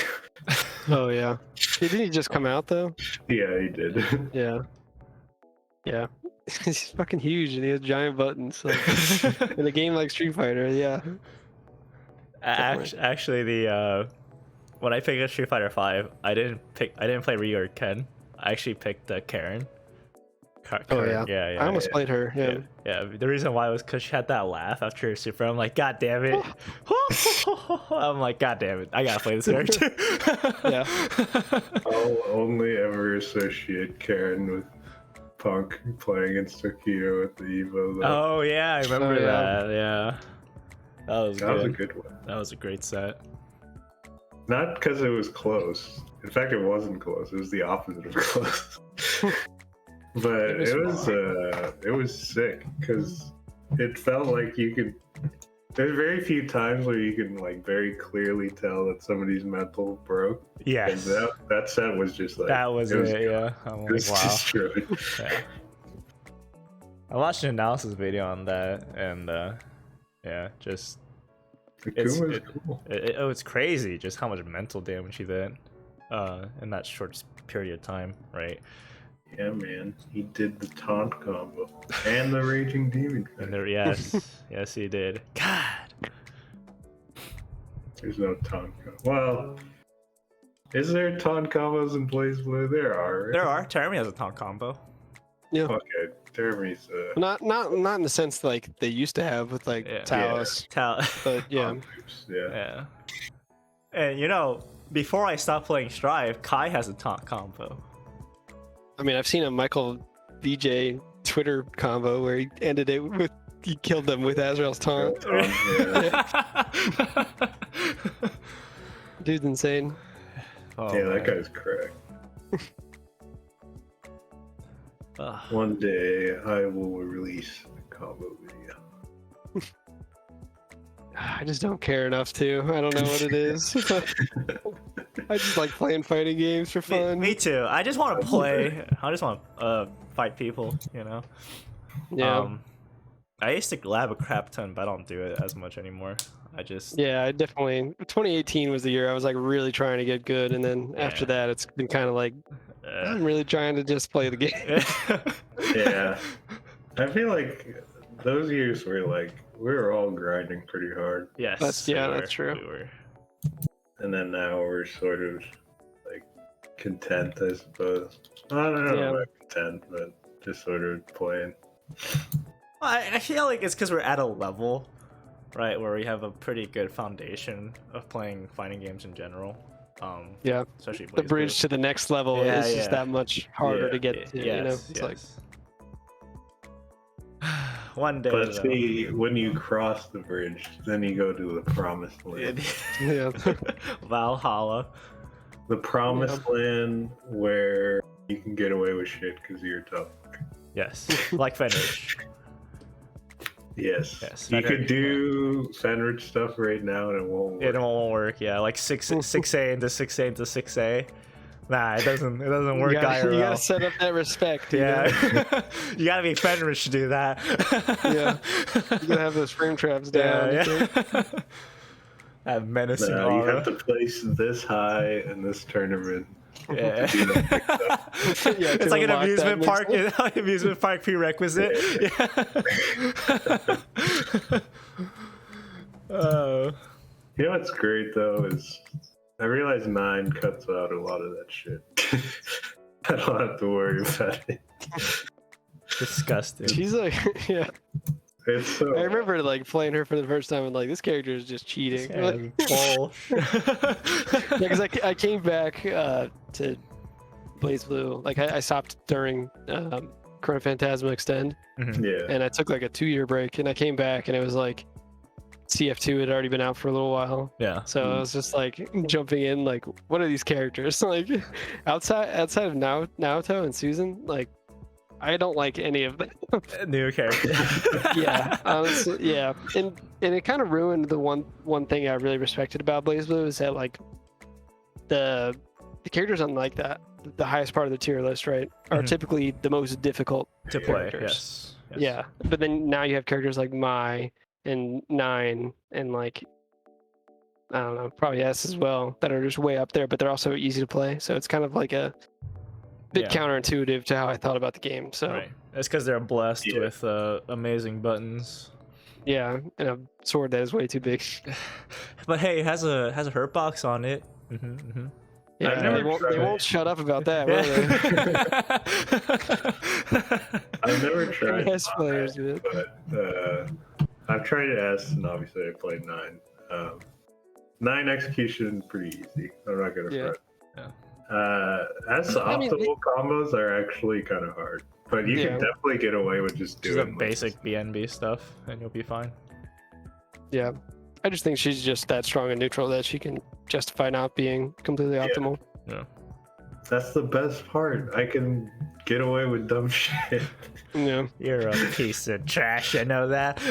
Oh yeah. Didn't he just come out though? Yeah, he did. Yeah. He's fucking huge and he has giant buttons. Like, in a game like Street Fighter, yeah. Actually, when I picked up Street Fighter 5, I didn't play Ryu or Ken. I actually picked Karen. Yeah. I almost played her. Yeah. The reason why was because she had that laugh after her super. I'm like, God damn it. I'm like, God damn it. I gotta play this character. Yeah. I'll only ever associate Karen with Punk playing against Tokido at the Evo. Though. Oh yeah, I remember that. Yeah. That was a good one. That was a great set. Not because it was close. In fact, it wasn't close. It was the opposite of close. But it was sick because it felt like you could. There's very few times where you can like very clearly tell that somebody's mental broke. Yes. And that set was just like that was it. Yeah. I'm like, wow. Destroyed. Yeah. I watched an analysis video on that, and just cool. It's crazy just how much mental damage he did in that short period of time, right? Yeah, man, he did the taunt combo and the raging demon. And yes, he did. God, there's no taunt combo. Well, is there taunt combos in Blaze Blue? There are. Right? There are. Termi has a taunt combo. Yeah. Okay, Termi's not in the sense like they used to have with like Talos. But yeah. And you know, before I stopped playing Strive, Kai has a taunt combo. I mean, I've seen a Michael VJ Twitter combo where he ended it with he killed them with Azrael's taunt. Dude's insane. Oh, yeah, that guy's correct. One day I will release a combo video. I just don't care enough to. I don't know what it is. I just like playing fighting games for fun. Me too. I just want to play. I just want to fight people, you know? Yeah. I used to lab a crap ton, but I don't do it as much anymore. I definitely. 2018 was the year I was like really trying to get good, and then after that, it's been kind of like I'm really trying to just play the game. Yeah. I feel like those years were like we were all grinding pretty hard. Yes. That's true. We were. And then now we're sort of like content, I suppose. I don't know about content, but just sort of playing. I feel like it's because we're at a level, right, where we have a pretty good foundation of playing fighting games in general. Especially the bridge to the next level is just that much harder to get to. You know, it's like one day. But see, when you cross the bridge, then you go to the promised land. Valhalla. The promised land where you can get away with shit because you're tough. Yes, like Fenrich. Yes. You could do Fenrich stuff right now and it won't work. It won't work, yeah. Like 6A into 6A into 6A. Nah, it doesn't work IRL. You gotta set up that respect. Yeah. You gotta be Fenris to do that. Yeah. You gotta have those frame traps down. Yeah. That menacing No, aura. you have to place this high in this tournament. Yeah. Yeah, It's like an amusement park prerequisite. Yeah. You know what's great though is I realize 9 cuts out a lot of that shit. I don't have to worry about it. Disgusting. She's like, yeah. It's so. I remember like playing her for the first time and like, this character is just cheating. Like, because I came back to Blaze Blue. Like I stopped during Chrono Phantasma Extend. Mm-hmm. Yeah. And I took like a 2-year break, and I came back, and it was like CF2 had already been out for a little while. Yeah. So I was just like jumping in, like, what are these characters? Like outside of Naoto and Susan, like I don't like any of them. New character. Yeah. Yeah. And it kind of ruined the one thing I really respected about Blaze Blue is that like the characters on like that the highest part of the tier list, right, are typically the most difficult to play. Yes. Yes. Yeah. But then now you have characters like Mai and 9 and like I don't know, probably S as well, that are just way up there, but they're also easy to play. So it's kind of like a bit counterintuitive to how I thought about the game. So right. It's because they're blessed with amazing buttons. Yeah, and a sword that is way too big. But hey, it has a hurt box on it. Yeah, they won't shut up about that, will they? I've never tried S players, but I've tried S, and obviously I played 9. 9 execution, pretty easy. I'm not gonna front. S optimal combos are actually kind of hard, but you can definitely get away with just doing a basic BNB stuff, and you'll be fine. Yeah, I just think she's just that strong and neutral that she can justify not being completely optimal. Yeah. That's the best part. I can get away with dumb shit. Yeah. You're a piece of trash, I know that.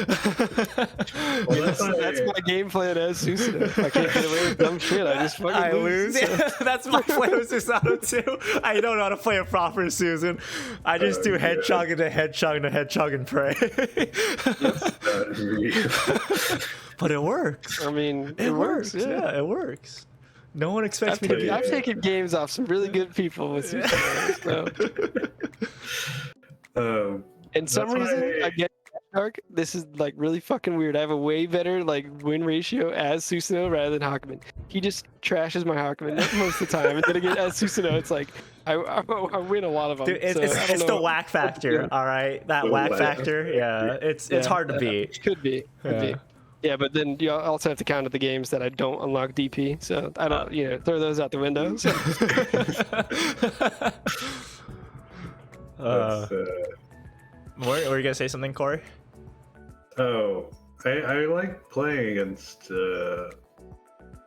Well, that's my game plan as Susanoo. If I can't get away with dumb shit, I just fucking lose. So. That's my plan with Susanoo too. I don't know how to play a proper Susan. I just do hedgehog into hedgehog into hedgehog and pray. But it works. I mean, it works. Yeah, it works. No one expects me to be. I've taken games off some really good people with Susanoo. And some reason I get Dark. This is like really fucking weird. I have a way better like win ratio as Susanoo rather than Hakumen. He just trashes my Hakumen most of the time, and then again as Susanoo, it's like I win a lot of them. Dude, it's the whack factor. All right, that whack factor. Yeah, it's hard to beat. Could be. Yeah, but then you also have to count at the games that I don't unlock DP, so I don't, throw those out the window. So. Were you gonna say something, Corey? Oh, I like playing against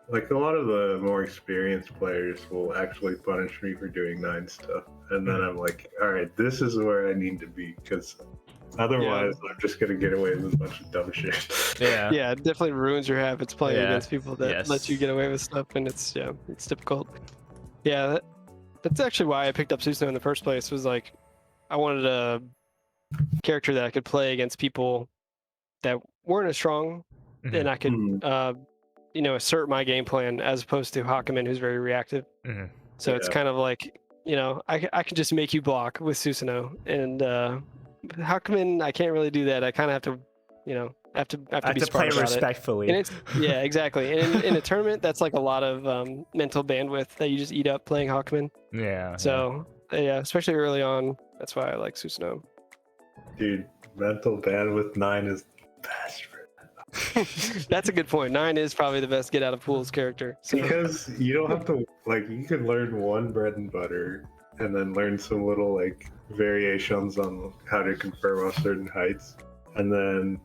like a lot of the more experienced players will actually punish me for doing 9 stuff, and then I'm like, all right, this is where I need to be, because otherwise I'm just gonna get away with a bunch of dumb shit. Yeah, it definitely ruins your habits playing against people that let you get away with stuff, and it's difficult. Yeah, that's actually why I picked up Susanoo in the first place. Was like I wanted a character that I could play against people that weren't as strong, and I could assert my game plan as opposed to Hakumen, who's very reactive. So it's kind of like I can just make you block with Susanoo, and Hakumen, I can't really do that. I kind of have to, have to be smart play respectfully. And exactly. And in a tournament, that's like a lot of mental bandwidth that you just eat up playing Hakumen. Yeah. So especially early on, that's why I like Susanoo. Dude, mental bandwidth 9 is the best. That's a good point. 9 is probably the best get out of pools character. So. Because you don't have to you can learn one bread and butter and then learn some little variations on how to confirm off certain heights, and then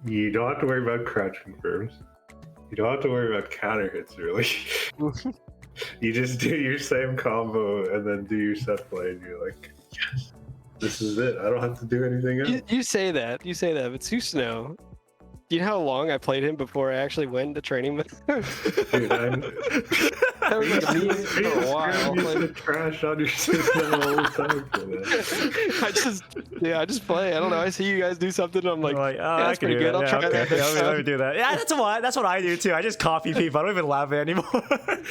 you don't have to worry about crouch confirms. You don't have to worry about counter hits really. You just do your same combo and then do your set play, and you're like, yes, this is it. I don't have to do anything else. You say that, but Susanoo, do you know how long I played him before I actually went to training with him? Dude, That was like a meme for a while. Like, the trash on your system all the time for that. I just play. I don't know. I see you guys do something, and I'm like, oh, yeah, that's pretty good. I'll try that. Let me do that. Yeah, that's what I do too. I just copy people. I don't even laugh anymore.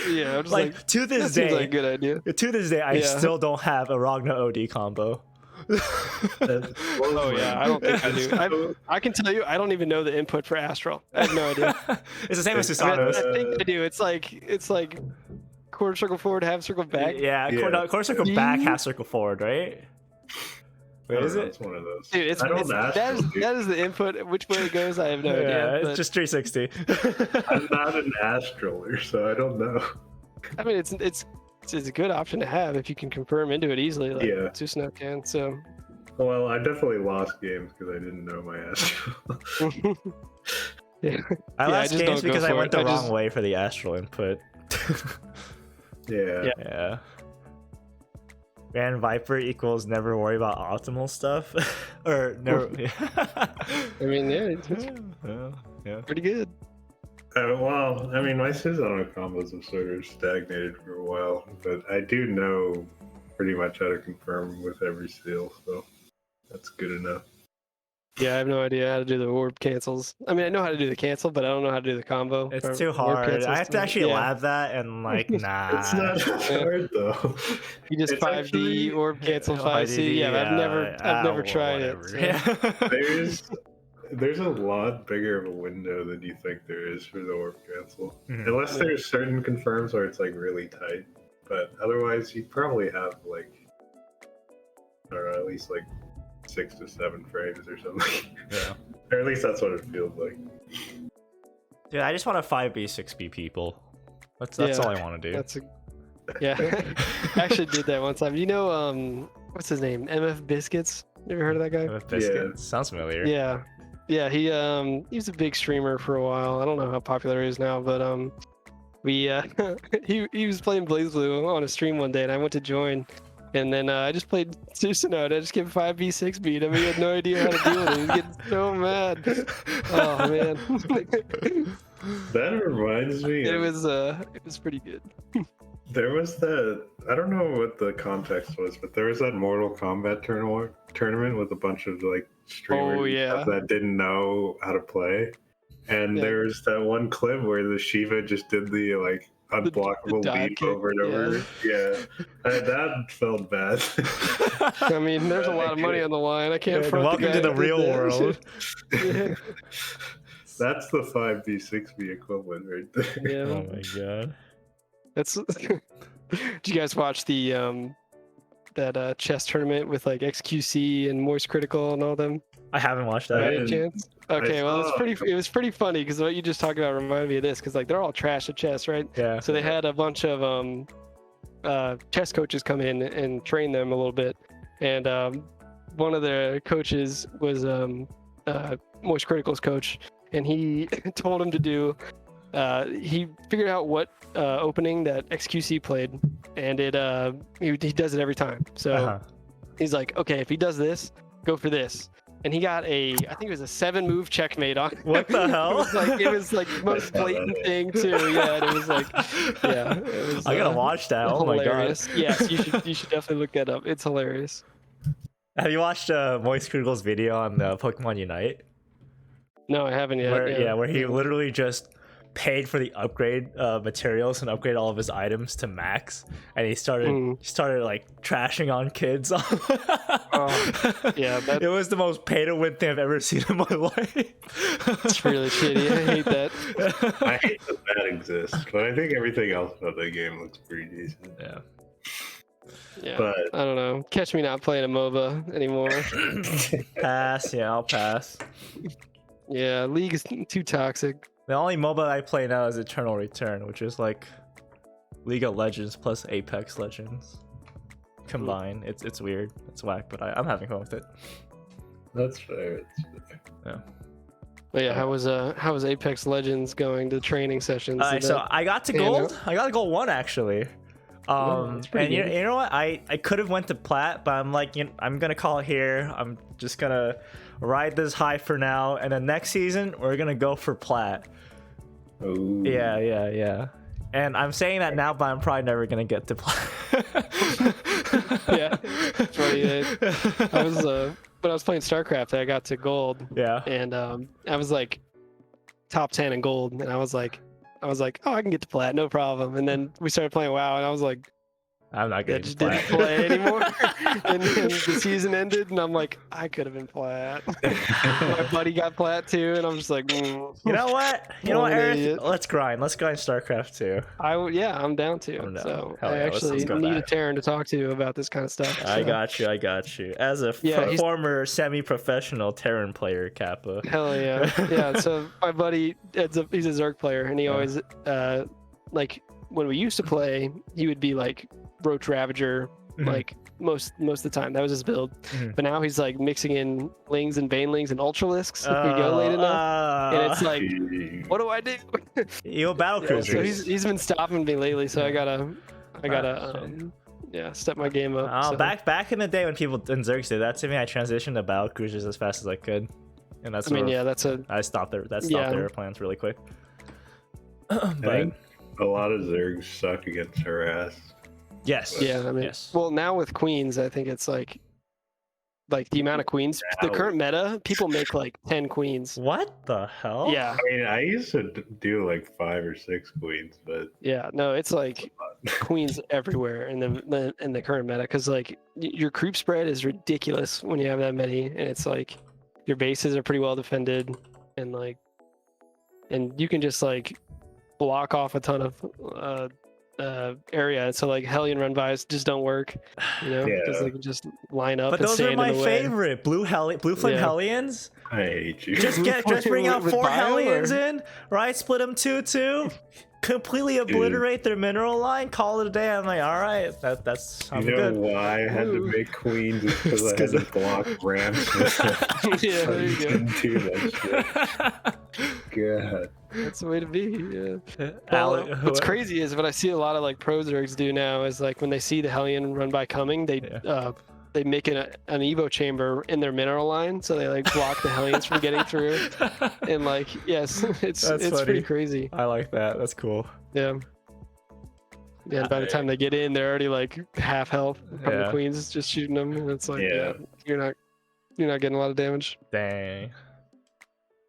Yeah, I'm just like to this that day, seems like a good idea. To this day, I still don't have a Ragna OD combo. Oh yeah, I don't think I do. I can tell you, I don't even know the input for Astral. I have no idea. It's the same as Susanos. I think I do. It's like quarter circle forward, half circle back. Yeah. Quarter circle back, half circle forward, right? Wait, is it? It's one of those. Dude, that is the input. Which way it goes, I have no idea. It's just 360. I'm not an Astraler, so I don't know. I mean, it's a good option to have if you can confirm into it easily, like Susanoo can. So. Well, I definitely lost games because I didn't know my Astral. I lost games because I went the wrong way for the Astral input. Yeah. Man, Viper equals never worry about optimal stuff, or never. I mean, yeah, pretty good. Well, I mean, my Susanoo combos have sort of stagnated for a while, but I do know pretty much how to confirm with every seal, so that's good enough. Yeah, I have no idea how to do the orb cancels. I mean, I know how to do the cancel, but I don't know how to do the combo. It's too hard. I have to actually lab that and like, nah. It's not hard though. You just it's 5D actually, orb cancel 5C. Yeah, I've never tried it. So. There's a lot bigger of a window than you think there is for the orb cancel. Unless there's certain confirms where it's like really tight. But otherwise, you probably have like, I don't know, at least like 6 to 7 frames or something. Yeah. Or at least that's what it feels like. Dude, I just want to 5B, 6B people. That's all I want to do. I actually did that one time. You know, what's his name? MF Biscuits? You ever heard of that guy? MF Biscuits? Sounds familiar. Yeah, he was a big streamer for a while. I don't know how popular he is now, but he was playing BlazBlue on a stream one day, and I went to join. And then I just played Susanoo. I just gave 5B, 6B. I mean, he had no idea how to deal with it. He was getting so mad. Oh man. That reminds me. It was pretty good. There was that. I don't know what the context was, but there was that Mortal Kombat tournament with a bunch of like streamers that didn't know how to play. And there's that one clip where the Shiva just did the like unblockable leap over and over. Yeah. That felt bad. I mean, there's a lot of money on the line. I can't front welcome to the real world. That's the 5B, 6B equivalent right there. Yeah. Oh my god. That's. Did you guys watch the that chess tournament with like XQC and Moist Critical and all them? I haven't watched that. Any chance? Okay, well, it was pretty funny because what you just talked about reminded me of this because like they're all trash at chess, right? Yeah. So they had a bunch of chess coaches come in and train them a little bit, and one of the coaches was Moist Critical's coach, and he told him to do. He figured out what opening that XQC played, and he does it every time. So he's like, okay, if he does this, go for this. And he got I think it was a 7-move checkmate on. What the hell? It was like the most blatant thing too. Yeah, and it was like, I gotta watch that. Oh hilarious. My god. Yes, you should definitely look that up. It's hilarious. Have you watched Moist Krigel's video on Pokemon Unite? No, I haven't yet. Where he literally just paid for the upgrade materials and upgrade all of his items to max, and he started like trashing on kids. It was the most pay to win thing I've ever seen in my life. It's really shitty. I hate that. I hate that exists, but I think everything else about that game looks pretty decent. Yeah, but I don't know. Catch me not playing a MOBA anymore. Pass. Yeah, I'll pass. Yeah, League is too toxic. The only MOBA I play now is Eternal Return, which is like League of Legends plus Apex Legends combined. It's weird. It's whack, but I'm having fun with it. That's fair. Yeah. But yeah, how was Apex Legends going to training sessions? So I got to gold. I got to gold 1 actually. And you know what? I could have went to plat, but I'm like, I'm gonna call it here. I'm just gonna ride this high for now, and then next season we're gonna go for plat. Ooh. Yeah. And I'm saying that now, but I'm probably never gonna get to play. Yeah, it's funny. I was when I was playing StarCraft, I got to gold. Yeah. And I was like top 10 in gold, and I was like, oh, I can get to plat, no problem. And then we started playing WoW, and I was like, I'm not I getting just to didn't play anymore. And then the season ended, and I'm like, I could have been plat. My buddy got plat too, and I'm just like, You know what? Ereth? Let's grind. Let's grind StarCraft 2. I'm down to. I'm down. So Hell I yeah, let's actually go need back. a Terran to talk to about this kind of stuff. I so. got you. As a former semi-professional Terran player, Kappa. Hell yeah. Yeah, so my buddy, he's a Zerg player, and he always, like, when we used to play, he would be like Roach Ravager, like most of the time. That was his build. But now he's like mixing in Lings and Banelings and Ultralisks if we go late enough. And it's like, what do I do? You battle cruisers. So he's been stopping me lately, so I gotta step my game up. So. Back in the day when people in Zergs did that to me, I transitioned to battle cruisers as fast as I could. And that's I stopped their plans really quick. But a lot of Zergs suck against harass. Yes. Yeah, I mean, yes. Well, now with queens, I think it's like the amount of queens. The current meta, people make like 10 queens. What the hell? Yeah. I mean, I used to do like 5 or 6 queens, but yeah, no, it's like queens everywhere in the current meta, because like your creep spread is ridiculous when you have that many, and it's like your bases are pretty well defended, and you can just like block off a ton of area, so like Hellion run bys just don't work, because they can just line up. But those are my favorite blue flame Hellions. I hate you. Just bring out 4 Hellions in, right? Split them 2-2. Completely obliterate their mineral line, call it a day. I'm like, all right, that's I'm good. You know why I had to make queens? Is because I had to block ramps. Yeah, there you go. Do that shit. God. That's the way to be. Yeah. Well, what's crazy is what I see a lot of like pro Zergs do now is like when they see the Hellion run by coming, they make an Evo chamber in their mineral line, so they like block the Hellions from getting through. And like, yes, it's pretty crazy. I like that. That's cool. Yeah. Yeah. And by the time they get in, they're already like half health from the queens just shooting them, and it's like, you're not getting a lot of damage. Dang.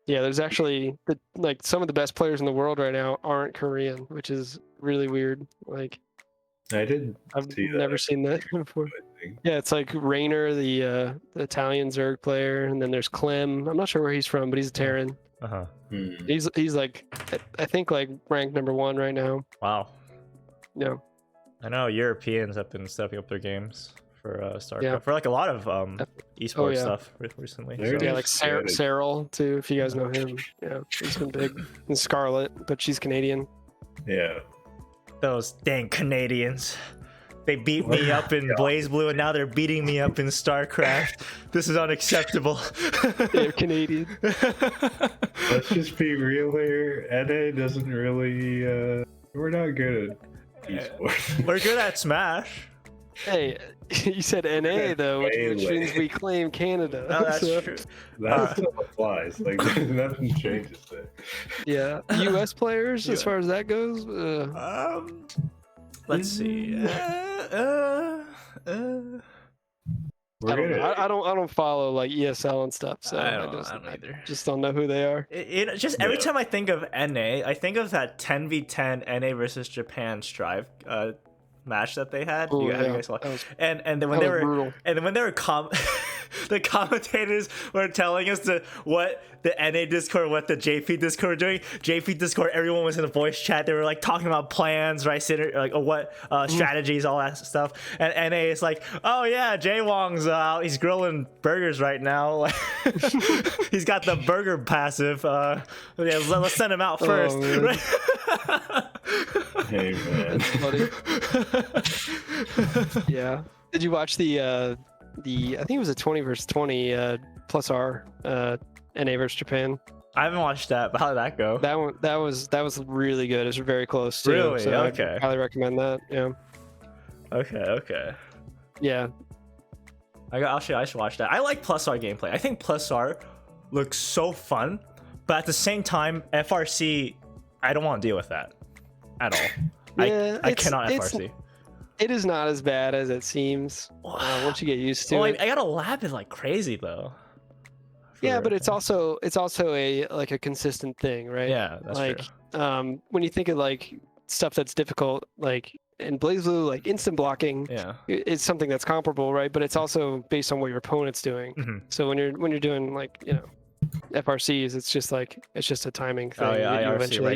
Yeah, there's actually like some of the best players in the world right now aren't Korean, which is really weird. Like, I've never seen that before. Yeah, it's like Raynor, the Italian Zerg player, and then there's Clem. I'm not sure where he's from, but he's a Terran. He's like, I think like ranked #1 right now. Wow. Yeah. I know Europeans have been stepping up their games for StarCraft, for like a lot of esports stuff recently. Yeah, like Cyril too, if you guys know him. Yeah, he's been big. And Scarlet, but she's Canadian. Yeah. Those dang Canadians. They beat me up in Blaze Blue, and now they're beating me up in StarCraft. This is unacceptable. They're Canadian. Let's just be real here. NA doesn't really... we're not good at esports. We're good at Smash. Hey, you said NA though, which means we claim Canada. Oh, that's true. That still applies. Like, nothing changes there. Yeah. US players, as far as that goes? Let's see. I don't follow like ESL and stuff, so I don't either. Just don't know who they are. Every time I think of NA, I think of that 10v10 NA versus Japan Strive match that they had. Ooh, you guys watch? And then when they were the commentators were telling us what the NA Discord, what the JP Discord were doing. JP Discord, everyone was in a voice chat. They were like talking about plans, right? Like what strategies, all that stuff. And NA is like, oh yeah, Jay Wong's out. He's grilling burgers right now. He's got the burger passive. Let's send him out first. Man. Hey man. That's funny. Yeah. Did you watch the I think it was a 20 versus 20 plus R NA versus Japan? I haven't watched that, but how did that go? That was really good. It was very close too. Really? So okay. I highly recommend that. Yeah. Okay. Yeah. I should watch that. I like plus R gameplay. I think plus R looks so fun, but at the same time, FRC, I don't want to deal with that. at all. Yeah, I cannot FRC. It is not as bad as it seems once you get used to it. I gotta lap it like crazy though. Yeah, but it's also a like a consistent thing, right? Yeah, that's true. When you think of like stuff that's difficult, like in BlazBlue, like instant blocking, it's something that's comparable, right? But it's also based on what your opponent's doing. Mm-hmm. So when you're doing like FRCs, it's just a timing thing. Oh yeah,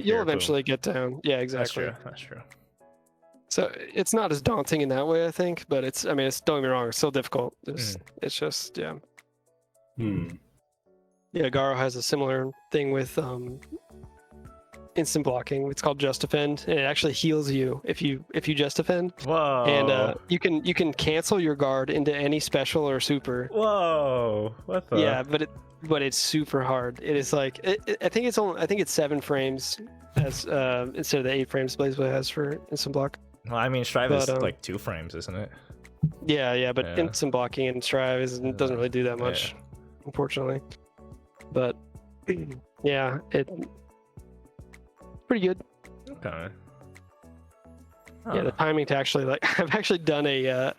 you'll eventually get down. Yeah, exactly. That's true. So it's not as daunting in that way, I think. But it's don't get me wrong, it's still difficult. It's just yeah. Yeah, Garo has a similar thing with instant blocking. It's called Just Defend, and it actually heals you if you Just Defend. Whoa! And you can cancel your guard into any special or super. Whoa! What the? Yeah, but it's super hard. It is like I think it's 7 frames as instead of the 8 frames BlazBlue has for instant block. Well, I mean, Strive is like 2 frames, isn't it? Yeah, but instant blocking in Strive doesn't really do that much, unfortunately. But yeah, it's pretty good. Okay. Yeah, the timing to actually I've actually done a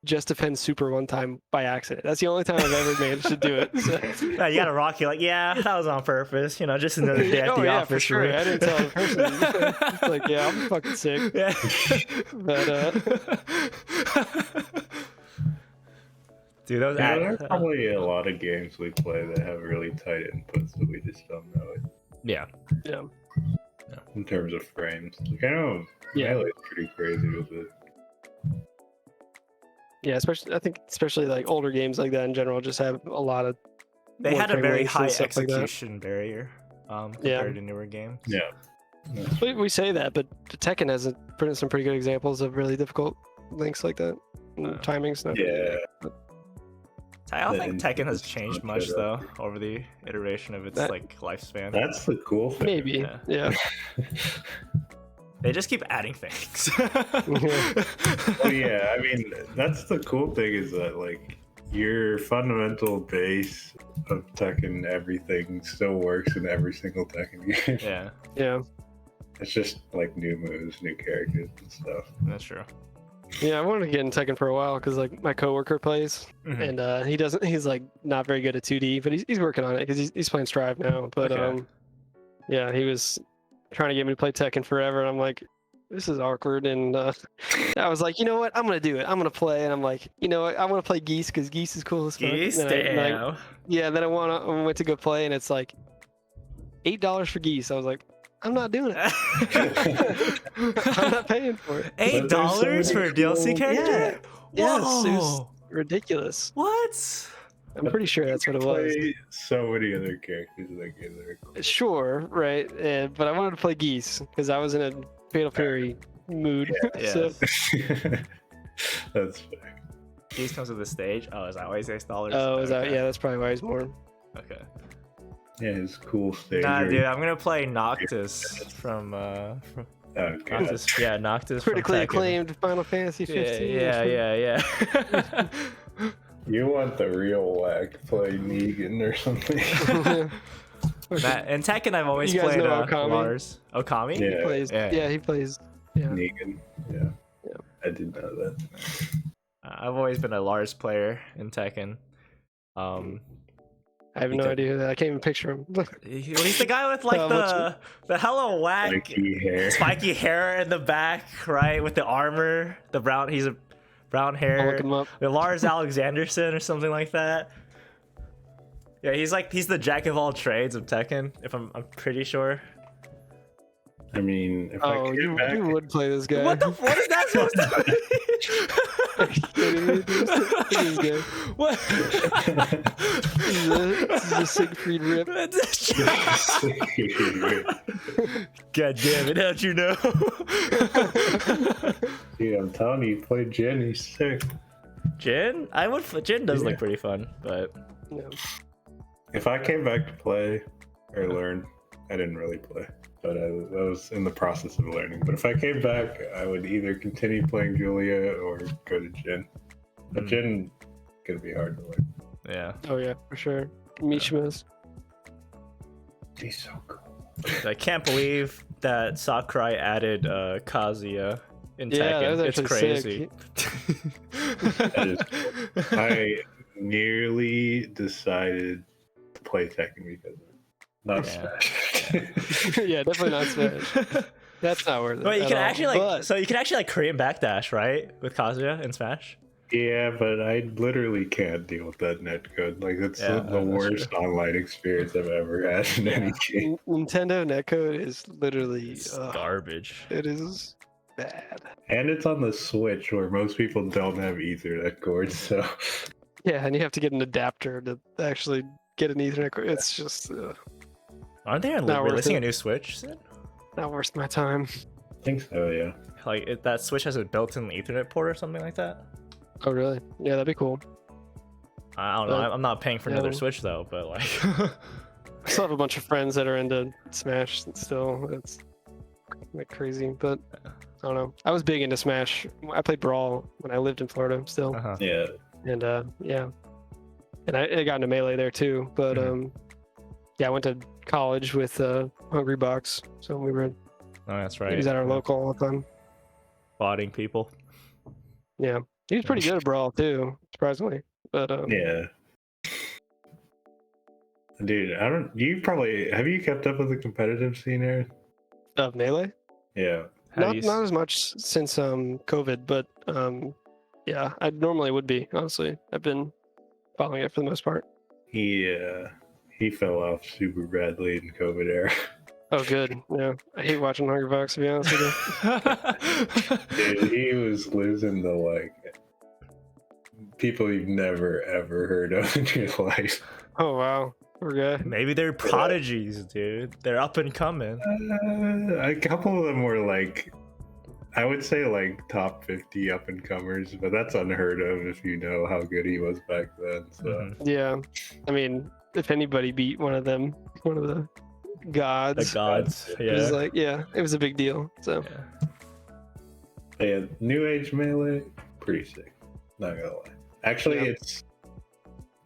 Just Defend super one time by accident. That's the only time I've ever managed to do it. So. Yeah, you gotta rock you that was on purpose. Just another day at the office. For sure. I didn't tell the person. It's like, yeah, I'm fucking sick. Yeah. But dude, those there's probably a lot of games we play that have really tight inputs that we just don't know it. Yeah. In terms of frames, like I know Melee's pretty crazy with it. Yeah, especially like older games like that in general just have a lot of. They had a very high execution barrier compared to newer games. Yeah. We say that, but Tekken has some pretty good examples of really difficult links like that. Timing's not. Yeah. I don't think Tekken has changed much though over the iteration of its lifespan. That's the cool thing. Maybe. Yeah. They just keep adding things. Well, yeah, I mean, that's the cool thing is that like your fundamental base of Tekken, everything still works in every single Tekken game. Yeah. It's just like new moves, new characters and stuff. That's true. Yeah, I wanted to get in Tekken for a while because like my coworker plays, and he's like not very good at 2D, but he's working on it because he's playing Strive now. But yeah, he was trying to get me to play Tekken forever, and I'm like, this is awkward. And I was like, you know what, I'm gonna do it. I'm gonna play, and I'm like, you know what, I want to play Geese because Geese is cool as fuck. Geese, then I went to go play, and it's like $8 for Geese. I was like, I'm not doing it. I'm not paying for it. $8 for a DLC character? Yeah. Yes, it was ridiculous. What? I'm pretty sure that's what it was. So many other characters in that game that are cool. Sure, right. But I wanted to play Geese because I was in a Fatal Fury mood. Yeah. So. That's fair. Geese comes with the stage. Oh, is that why he's $8? Oh, is that? Yeah, that's probably why he's more. Okay. Yeah, it's cool stage. Nah, dude, I'm gonna play Noctis from Noctis. Yeah, Noctis. Critically acclaimed Final Fantasy 15. Yeah. You want the real whack, play Negan or something. In Tekken, I've always played Lars. Okami? Yeah. He plays, he plays. Yeah. Negan. Yeah. I did know that. I've always been a Lars player in Tekken. I have no idea who that. I can't even picture him. He's the guy with like the hella whack spiky hair in the back, right? With the armor, he's a brown hair. I'll look him up. Lars Alexanderson or something like that. Yeah, he's the jack of all trades of Tekken. If I'm pretty sure. I mean, if I came back, you would play this guy. What is that supposed to be? What? This is a Siegfried rip. God damn it, how'd you know? Dude, I'm telling you, play Jin, he's sick. Jin? Jin does look pretty fun, but... Yeah. If I came back to play or learn, I didn't really play. But I was in the process of learning. But if I came back, I would either continue playing Julia or go to Jin. But Jin gonna be hard to learn. Yeah. Oh yeah, for sure. Mishima's. He's so cool. I can't believe that Sakurai added Kazuya in Yeah, Tekken. that was It's actually crazy. I nearly decided to play Tekken because of it. Not Smash. Yeah, definitely not Smash. That's not worth it. Wait, you at can all, actually but... so you can actually like Korean backdash, right? With Kazuya in Smash? Yeah, but I literally can't deal with that netcode. Like, it's the worst online experience I've ever had in any game. Nintendo netcode is literally garbage. It is bad. And it's on the Switch, where most people don't have Ethernet cords, so... Yeah, and you have to get an adapter to actually get an Ethernet cord. It's just... Aren't they releasing a new Switch soon? Not worth my time. I think so, yeah. Like, that Switch has a built-in Ethernet port or something like that? Oh, really? Yeah, that'd be cool. I don't know. I'm not paying for another Switch, though, but like... I still have a bunch of friends that are into Smash still. It's like crazy, but I don't know. I was big into Smash. I played Brawl when I lived in Florida still. Yeah. And yeah. And I got into Melee there too, but yeah, I went to college with Hungry Box, so we were... Oh, that's right. He was at our local all the time. Botting people. Yeah. He was pretty good at Brawl too, surprisingly. But yeah. Dude, have you kept up with the competitive scene, Ereth? Of Melee? Yeah. Not as much since COVID, but yeah, I normally would be, honestly. I've been following it for the most part. He fell off super badly in COVID era. Oh, good. Yeah, I hate watching Hungry Box, to be honest with you. Dude, he was losing the like people you've never ever heard of in your life. Oh wow, we're good. Maybe they're prodigies, dude. They're up and coming. A couple of them were like, I would say like top 50 up and comers, but that's unheard of if you know how good he was back then. So yeah, I mean, if anybody beat one of the gods. The gods, yeah. It was like, yeah, it was a big deal. So yeah, New Age Melee, pretty sick. Not gonna lie. Actually,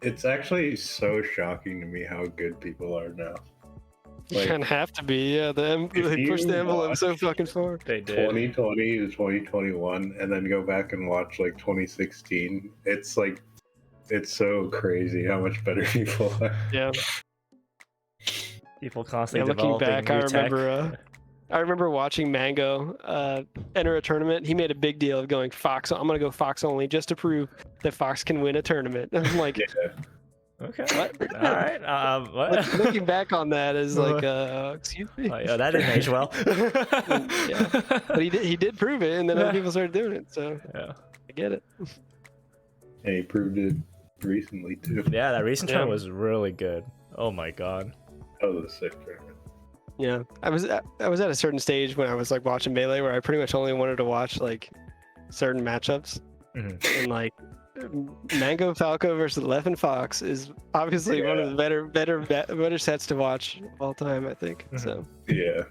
it's actually so shocking to me how good people are now. Like, you kind of have to be, yeah. They pushed the envelope so fucking far. They did. 2020 to 2021, and then go back and watch like 2016. It's like, it's so crazy how much better people are. Yeah. People constantly looking back, new I remember watching Mango enter a tournament. He made a big deal of going Fox. I'm gonna go Fox only just to prove that Fox can win a tournament. I'm like, okay, what? All right. What? Looking back on that is like, excuse me. Oh, yeah, that didn't age well. Yeah, but he did prove it, and then other people started doing it. So yeah, I get it. And he proved it recently too. Yeah, that recent tournament was really good. Oh my god. That was a sick tournament. Yeah, I was at a certain stage when I was like watching Melee where I pretty much only wanted to watch like certain matchups, and like Mango Falco versus Left and Fox is obviously one of the better sets to watch of all time, I think. So yeah,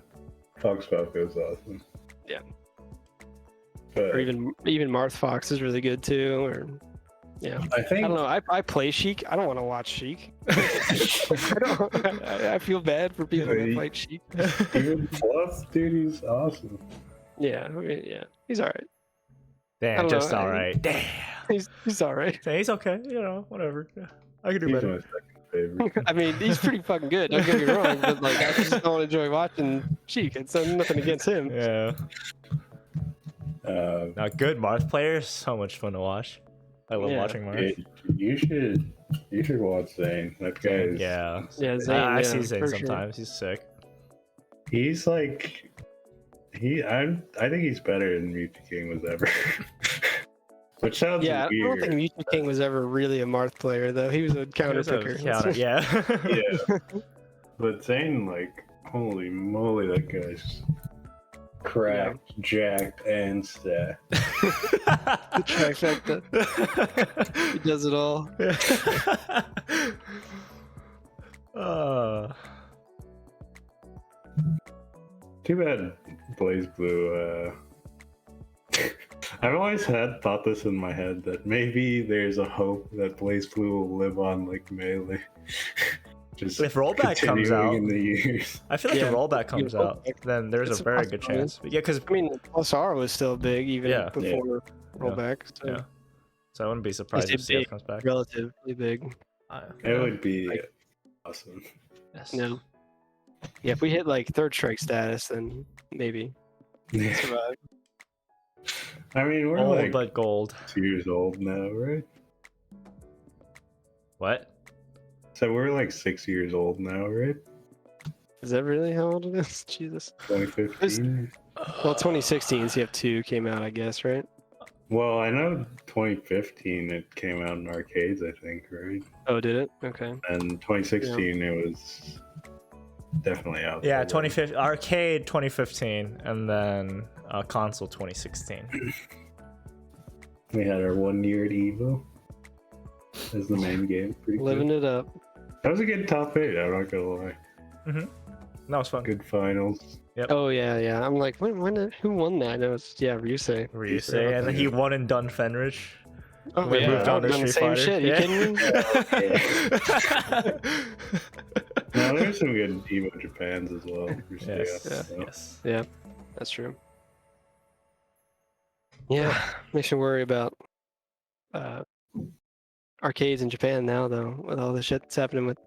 Fox Falco is awesome. Yeah, but, or even Marth Fox is really good too. Or yeah, I don't know. I play Sheik. I don't want to watch Sheik. I feel bad for people that fight Sheik. Even Fluff, dude, he's awesome. Yeah, yeah, he's all right. Damn, just all right. Damn, he's all right. He's okay. You know, whatever. I could do better. My second favorite. I mean, he's pretty fucking good. Don't get me wrong, but like, I just don't enjoy watching Sheik. It's nothing against him. Yeah. Now, good Marth players, so much fun to watch. I love watching Marth. You should watch Zane. That guy is... Yeah, Zane, I see Zane Sure. sometimes. He's sick. He's like... I think he's better than Mewtwo King was ever. Which sounds weird. I don't think Mewtwo King was ever really a Marth player, though. He was a counter picker. Yeah. Yeah. But Zane, like, holy moly, that guy's... cracked, jacked, and stacked. The trifecta. He does it all. Too bad Blaze Blue. I've always thought this in my head that maybe there's a hope that Blaze Blue will live on like Melee. just if rollback comes continuing out, in the years. I feel like if rollback comes out, then there's It's a very a good possibility. chance. But yeah, because I mean, plus R was still big even Yeah. before rollback. So yeah, so I wouldn't be surprised if it's CF big, comes back. relatively big. It would be awesome. Yes. No. Yeah, if we hit like third strike status, then maybe survive. I mean, we're Old like but gold. 2 years old now, right? What? So we're like 6 years old now, right? Is that really how old it is? Jesus. 2015. Well, 2016 CF2 came out, I guess, right? Well, I know 2015 it came out in arcades, I think, right? Oh, did it? Okay. And 2016 it was definitely out. Yeah, there. 2015 arcade 2015, and then console 2016. We had our 1 year at Evo as the main game. Pretty Living good. it up. That was a good top 8. I'm not gonna lie. That was fun. Good finals. Oh yeah. I'm like, who won that? I know it's Ryusei. Ryusei, and then he won in Dun Fenrich. Oh We moved on to done the Street same Fighter. shit. You kidding me? No, there's some good Evo Japans as well. Yes. So. Yes. Yeah, that's true. Yeah, makes you worry about arcades in Japan now, though, with all the shit that's happening with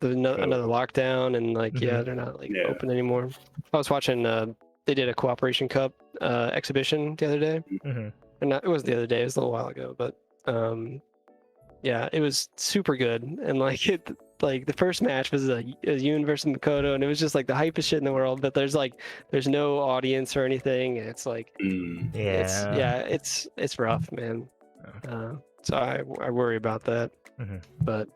another lockdown and like they're not like open anymore. I was watching they did a Cooperation Cup exhibition the other day. Or not, it was the other day, it was a little while ago, but yeah, it was super good. And like like the first match was Yoon versus Makoto, and it was just like the hypest shit in the world, but there's no audience or anything, and it's like it's rough, man. So I worry about that. But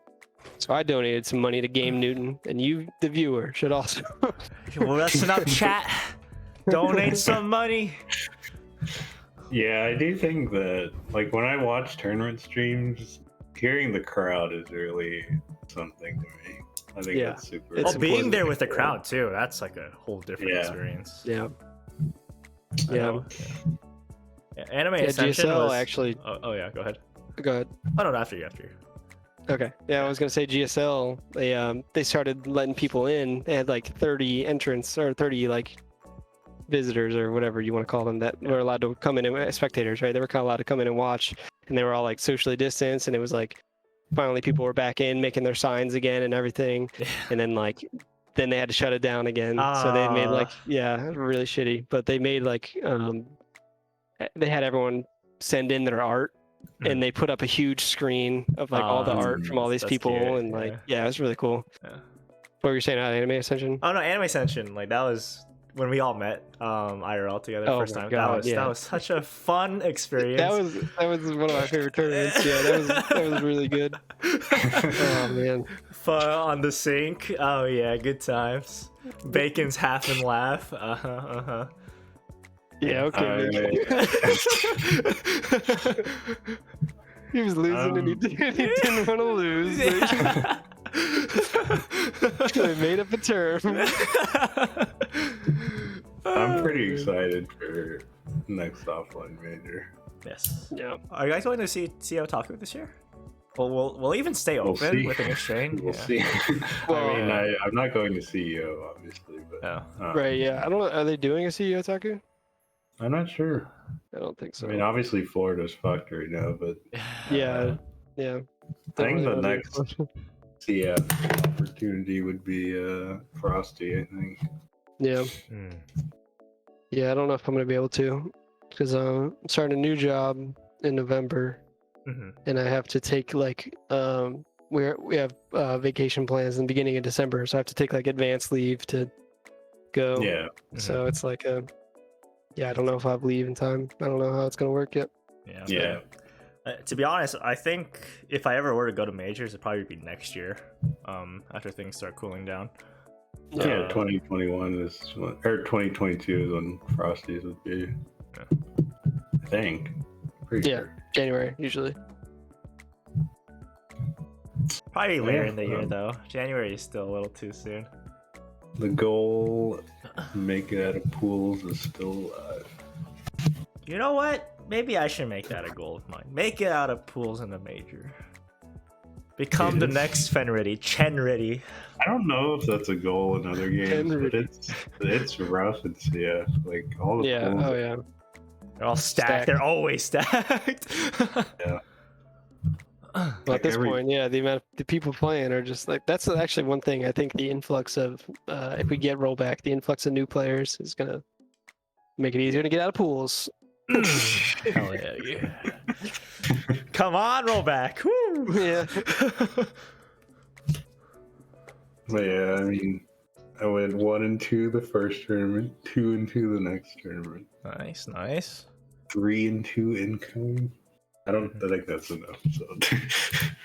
so I donated some money to Game Newton, and you, the viewer, should also. Listen up, chat. Donate some money. Yeah, I do think that, like, when I watch tournament streams, hearing the crowd is really something to me. I think that's super. It's being there with the crowd too, that's like a whole different experience. Yeah. Anime Ascension GSL was... actually. Oh yeah, go ahead. Go ahead. Oh no, after you. Okay. Yeah, I was gonna say GSL. They started letting people in. They had like 30 entrants or 30 like visitors or whatever you want to call them that were allowed to come in, and spectators, right? They were kind of allowed to come in and watch, and they were all like socially distanced, and it was like finally people were back in making their signs again and everything, and then they had to shut it down again. So they made like really shitty, but they made like they had everyone send in their art. And they put up a huge screen of like all the art from all these people, cute. and like it was really cool. What were you saying about Anime Ascension? Oh no, Anime Ascension, like that was when we all met IRL together first time. God, that was such a fun experience. That was one of my favorite tournaments. Yeah, that was really good. Oh man, fun on the sink. Oh yeah, good times. Bacon's half and laugh. Yeah, okay. He was losing and he didn't want to lose. They made up a term. I'm pretty excited for next offline major. Yes. Yeah. Are you guys going to see Otaku this year? Well, we'll even stay open with an exchange. We'll see. I mean, I'm not going to CEO, obviously, but right. Yeah, I don't know. Are they doing a CEO Otaku? I'm not sure. I don't think so. I mean, obviously Florida's fucked right now, but yeah. I think the next CF opportunity would be Frosty. I think. Yeah. Yeah, I don't know if I'm gonna be able to, because I'm starting a new job in November, and I have to take like we have vacation plans in the beginning of December, so I have to take like advance leave to go. Yeah. So it's like I don't know if I have leave in time. I don't know how it's gonna work yet. Yeah. To be honest, I think if I ever were to go to majors, it'd probably be next year, after things start cooling down. Yeah, 2021 is or 2022 is when Frosties would be. I think. Pretty sure. January usually. Probably later in the year though. January is still a little too soon. The goal, make it out of pools, is still alive. You know what? Maybe I should make that a goal of mine. Make it out of pools in the major. Become the next Fenready, Chenready. I don't know if that's a goal in other games, but it's rough. It's like all the pools. Oh yeah. They're all stacked. They're always stacked. Yeah. Well, at this point, the people playing are just like, that's actually one thing. I think the influx of if we get rollback, the influx of new players is gonna make it easier to get out of pools. Hell yeah. Come on, rollback. Woo! Yeah. But yeah, I mean, I went 1-2 the first tournament, 2-2 the next tournament. Nice. 3-2 incoming. I think that's enough. So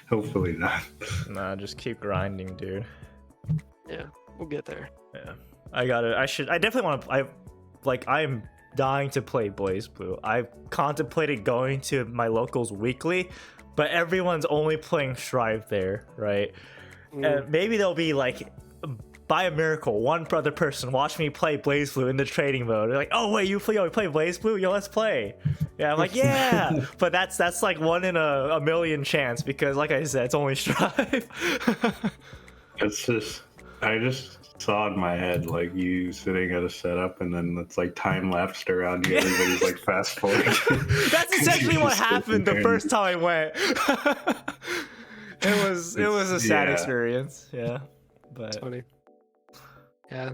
hopefully not. Nah, just keep grinding, dude. Yeah, we'll get there. Yeah, I definitely want to. I'm dying to play Blaze Blue. I've contemplated going to my locals weekly, but everyone's only playing Strive there, right? And maybe they'll be like, by a miracle, one other person watch me play Blaze Blue in the trading mode. They're like, oh wait, you play Blaze Blue? Yo, let's play. Yeah, I'm like, yeah. But that's like 1 in a million chance, because like I said, it's only Strive. I just saw in my head like you sitting at a setup, and then it's like time lapsed around you. Everybody's like fast forward. That's essentially what happened the first time I went. It was a sad experience. Yeah, but it's funny. Yeah,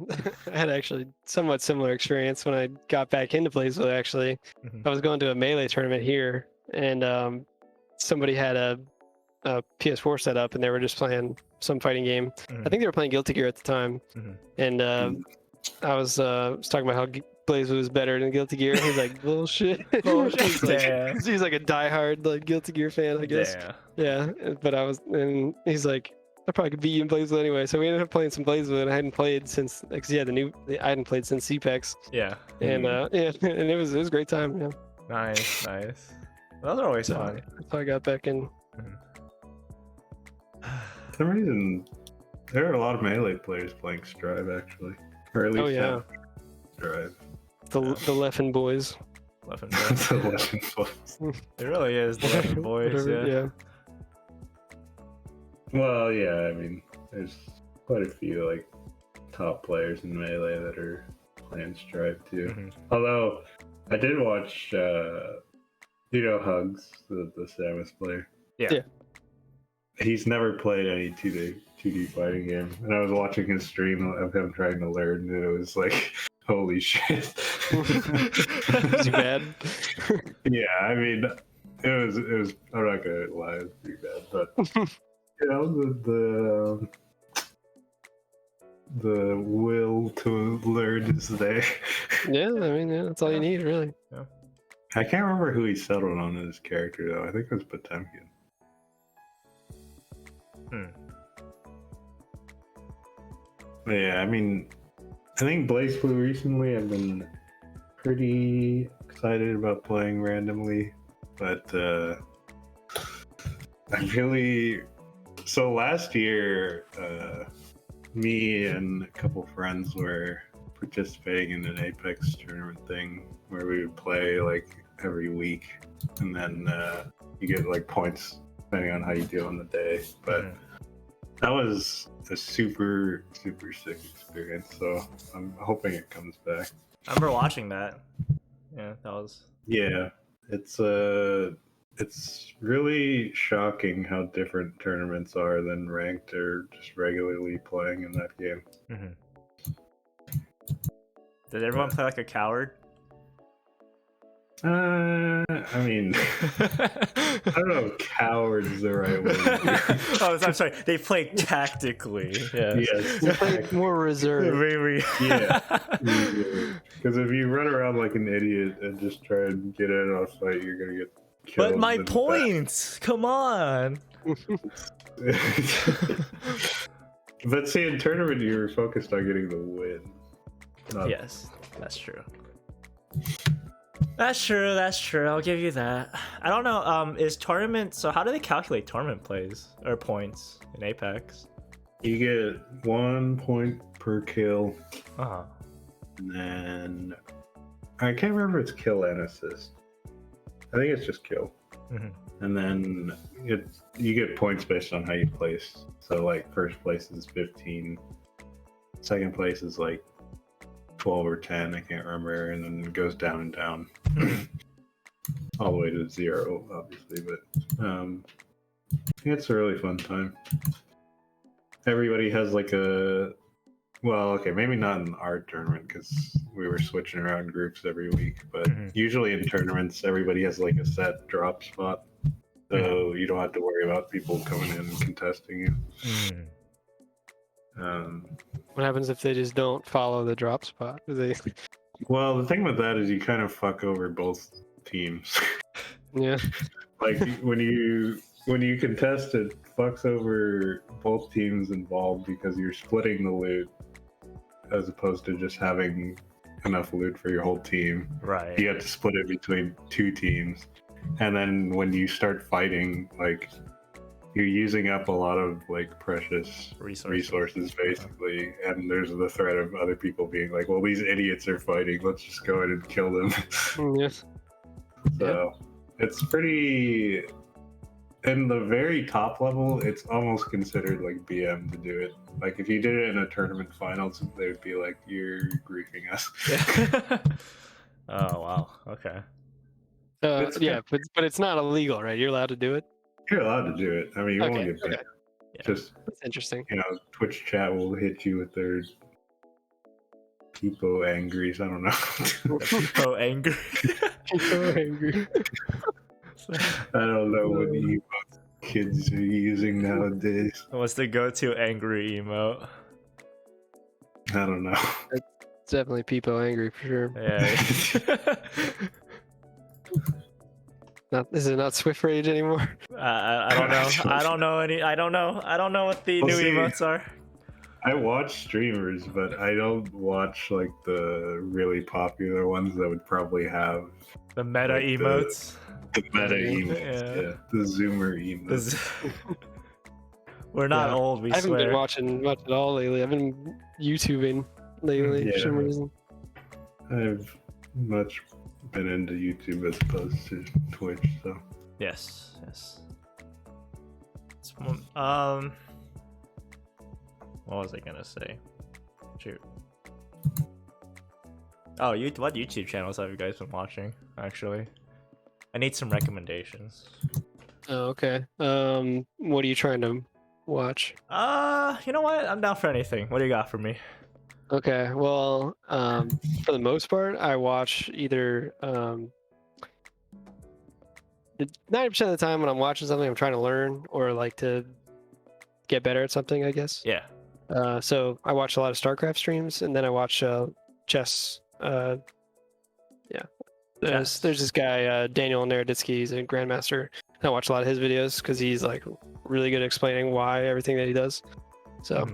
I had actually somewhat similar experience when I got back into Blaze Blue. Actually, I was going to a Melee tournament here, and somebody had a PS4 set up, and they were just playing some fighting game. I think they were playing Guilty Gear at the time, and I was talking about how Blaze Blue was better than Guilty Gear. He's like, bullshit. he's like a diehard like Guilty Gear fan, I guess. Yeah, but and he's like, I probably could beat you in Blaze Blue anyway. So we ended up playing some Blaze Blue, and I hadn't played since, I hadn't played since CPEX. Yeah. And and it was a great time. Yeah. Nice. Those are always fun. So I got back in. For some reason, there are a lot of Melee players playing Strive, actually. Or at least Strive. The Leffen boys. Leffen boys. The Leffen boys. It really is the Leffen boys. Yeah. Well, yeah, I mean, there's quite a few like top players in Melee that are playing Strive too. Although I did watch, Hugs, the Samus player. Yeah. He's never played any 2D fighting game, and I was watching his stream of him trying to learn, and it was like, holy shit. Is he bad? Yeah, I mean, it was. I'm not gonna lie, it was pretty bad, but. The will to learn is there. Yeah, I mean, that's all you need, really. Yeah. I can't remember who he settled on as character, though. I think it was Potemkin. Yeah, I mean, I think Blaze Blue recently I've been pretty excited about playing randomly, but I really... So last year, me and a couple friends were participating in an Apex tournament thing where we would play like every week, and then you get like points depending on how you do on the day. But that was a super sick experience. So I'm hoping it comes back. I remember watching that. Yeah, that was. Yeah, it's really shocking how different tournaments are than ranked or just regularly playing in that game. Did everyone play like a coward? I mean, I don't know if coward is the right word. Oh, I'm sorry. They played tactically. Yes. They played more reserved. Yeah. Because if you run around like an idiot and just try and get in on a fight, you're going to get killed. But my points! Come on! But see, in tournament, you're focused on getting the win. Yes, that's true. That's true. I'll give you that. I don't know. Is tournament? So how do they calculate tournament plays or points in Apex? You get 1 point per kill. And then I can't remember if it's kill and assist. I think it's just kill. and then you get points based on how you place. So like first place is 15, second place is like 12 or 10, I can't remember, and then it goes down and down all the way to 0, obviously. But it's a really fun time. Everybody has like maybe not in our tournament because we were switching around groups every week, but usually in tournaments everybody has like a set drop spot, so you don't have to worry about people coming in and contesting you. What happens if they just don't follow the drop spot? Well, the thing with that is you kind of fuck over both teams. Yeah. Like when you contest, it fucks over both teams involved because you're splitting the loot as opposed to just having enough loot for your whole team. Right. You have to split it between 2 teams. And then when you start fighting, like you're using up a lot of like precious resources basically, and there's the threat of other people being like, well, these idiots are fighting, let's just go ahead and kill them. Yes. So it's pretty, in the very top level, it's almost considered like BM to do it. Like if you did it in a tournament finals, they would be like, you're griefing us. Oh wow, okay. But it's not illegal, right? You're allowed to do it? You're allowed to do it. I mean, you won't get banned. Yeah. Just, that's interesting. Twitch chat will hit you with their people angries. I don't know. People angry. People angry. I don't know what emotes kids are using nowadays. What's the go-to angry emote? I don't know. It's definitely people angry for sure. Yeah. Is it not Swift Rage anymore? I don't know. I don't know any. I don't know what the new emotes are. I watch streamers, but I don't watch like the really popular ones that would probably have the meta like, emotes. The meta emotes, yeah. The Zoomer emotes. We're not old, we I haven't swear. been watching much at all lately. I've been YouTubing lately for some reason. I've much been into YouTube as opposed to Twitch, so. Yes. What was I gonna say? Shoot. Oh, what YouTube channels have you guys been watching, actually? I need some recommendations. Oh, okay. What are you trying to watch? You know what? I'm down for anything. What do you got for me? Okay, well, for the most part, I watch either 90% of the time when I'm watching something, I'm trying to learn or like to get better at something, I guess. Yeah. So I watch a lot of StarCraft streams, and then I watch chess. There's this guy Daniel Naroditsky. He's a grandmaster. I watch a lot of his videos because he's like really good at explaining why everything that he does. So,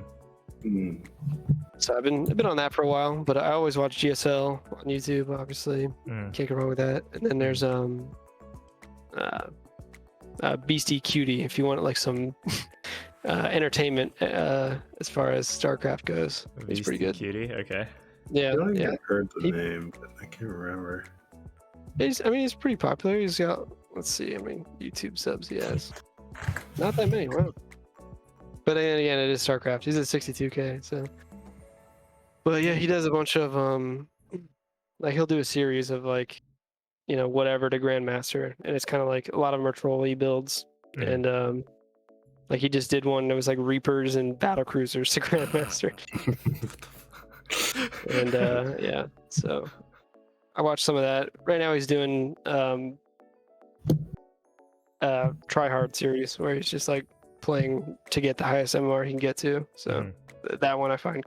so I've been on that for a while. But I always watch GSL on YouTube. Obviously, can't go wrong with that. And then there's Beastie Cutie if you want like some entertainment as far as StarCraft goes. He's pretty good. Cutie, okay. Yeah, I've heard the name, but I can't remember. He's pretty popular. He's got, let's see, YouTube subs he has. Not that many, wow. But then again, it is StarCraft. He's at 62K, so. But yeah, he does a bunch of, like he'll do a series of like, whatever to Grandmaster. And it's kind of like a lot of them are trolley builds. And like he just did one that was like Reapers and Battle Cruisers to Grandmaster. And yeah, so I watched some of that. Right now he's doing Try Hard series where he's just like playing to get the highest MMR he can get to. So that one I find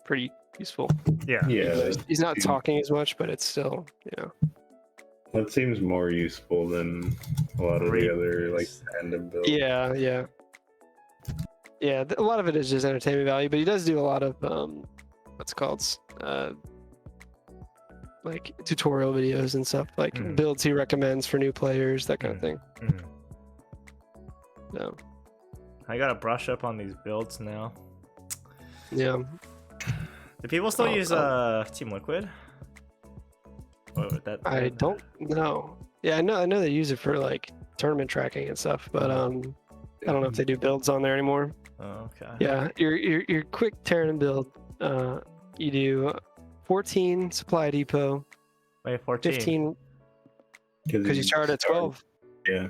pretty useful. Yeah. He's not talking as much, but it's still, That seems more useful than a lot of the other like random builds. Yeah. A lot of it is just entertainment value, but he does do a lot of what's called like tutorial videos and stuff, like builds he recommends for new players, that kind of thing. So I gotta brush up on these builds now. Yeah. Do people still use Team Liquid? I don't know. Yeah, I know they use it for like tournament tracking and stuff. But I don't know if they do builds on there anymore. Oh, okay. Yeah, your quick Terran build. You do 14 supply depot. Wait, 14. 15 because you start at 12. Yeah.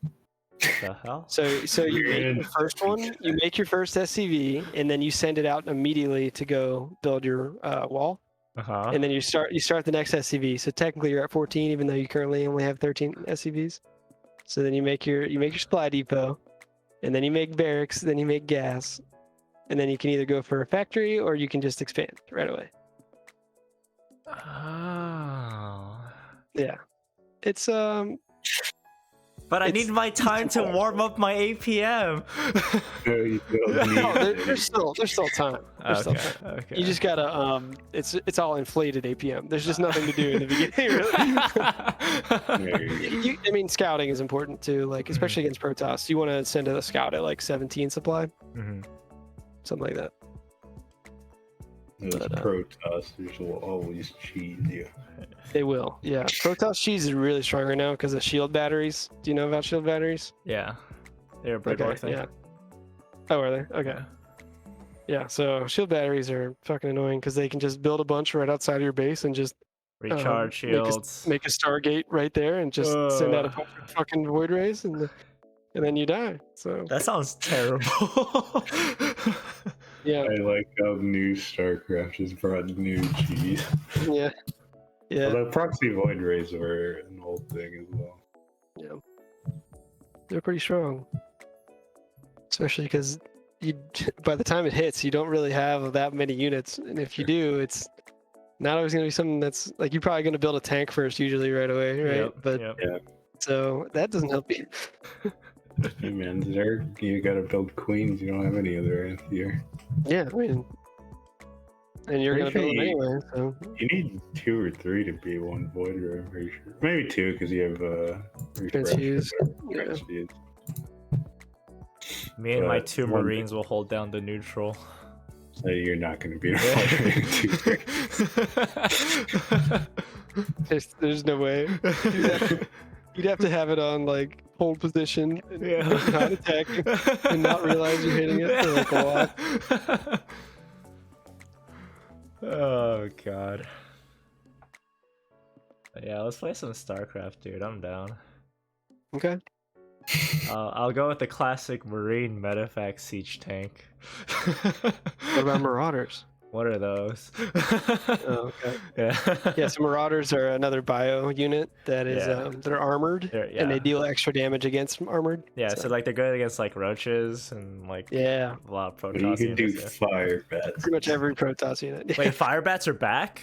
What the hell? So you make your first one, you make your first SCV, and then you send it out immediately to go build your wall. And then you start the next SCV. So technically you're at 14, even though you currently only have 13 SCVs. So then you make your supply depot, and then you make barracks, then you make gas, and then you can either go for a factory or you can just expand right away. Oh. Yeah, it's But I need my time to warm up my APM. There's still time. There's still time. Okay. You just gotta it's all inflated APM. There's just nothing to do in the beginning, really. I mean, scouting is important too, like especially against Protoss. You want to send a scout at like 17 supply, something like that. Protoss, will always cheese you. They will, yeah. Protoss cheese is really strong right now because of shield batteries. Do you know about shield batteries? Yeah, they're a Bridge thing. Yeah. Oh, are they? Okay. Yeah, so shield batteries are fucking annoying because they can just build a bunch right outside of your base and just recharge shields. Make a Stargate right there and just send out a bunch of fucking void rays and then you die. So that sounds terrible. Yeah. I like how new StarCraft just brought new cheese. Yeah. Yeah. Although proxy void rays were an old thing as well. Yeah. They're pretty strong. Especially because by the time it hits, you don't really have that many units. And if you do, it's not always going to be something that's like you're probably going to build a tank first, usually right away, right? Yeah. So that doesn't help you. Hey man, you gotta build queens. You don't have any other here. Yeah, I mean, and you're gonna build them anyway. So you need 2 or 3 to be one void ray. I'm pretty sure. Maybe 2 because you have transfuse. Me and my 2 Marines will hold down the neutral. So you're not gonna be a void ray. There's no way. You'd have to have it on like hold position and not attacking and not realize you're hitting it for like a while. Oh god. Yeah, let's play some StarCraft, dude. I'm down. Okay. I'll go with the classic Marine medevac siege tank. What about Marauders? What are those? Oh, okay. Yeah, so Marauders are another bio unit that is they're armored and they deal extra damage against armored. Yeah, so like they're good against like roaches and like a lot of Protoss. You can do fire bats. Pretty much every Protoss unit. Wait, fire bats are back?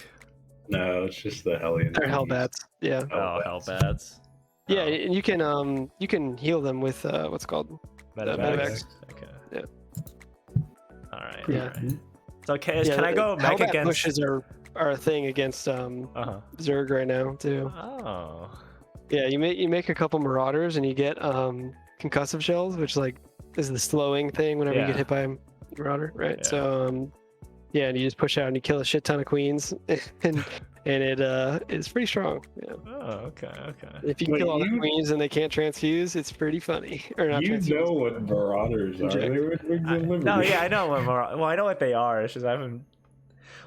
No, it's just the Hellions. They're Hellbats. Yeah. Oh, Hellbats. Yeah, and you can heal them with what's called medevacs. Okay. Yeah. All right. Yeah. All right. So can I go mech against? Pushes are a thing against Zerg right now too. Oh. Yeah, you make a couple Marauders and you get concussive shells, which like is the slowing thing whenever you get hit by a Marauder, right? Yeah. So and you just push out and you kill a shit ton of queens, and it is pretty strong. Yeah. Oh, okay. If you kill all the queens and they can't transfuse, it's pretty funny. Or not transfuse. You know what Marauders are? No, yeah, I know what Marauders. Well, I know what they are. It's just I haven't.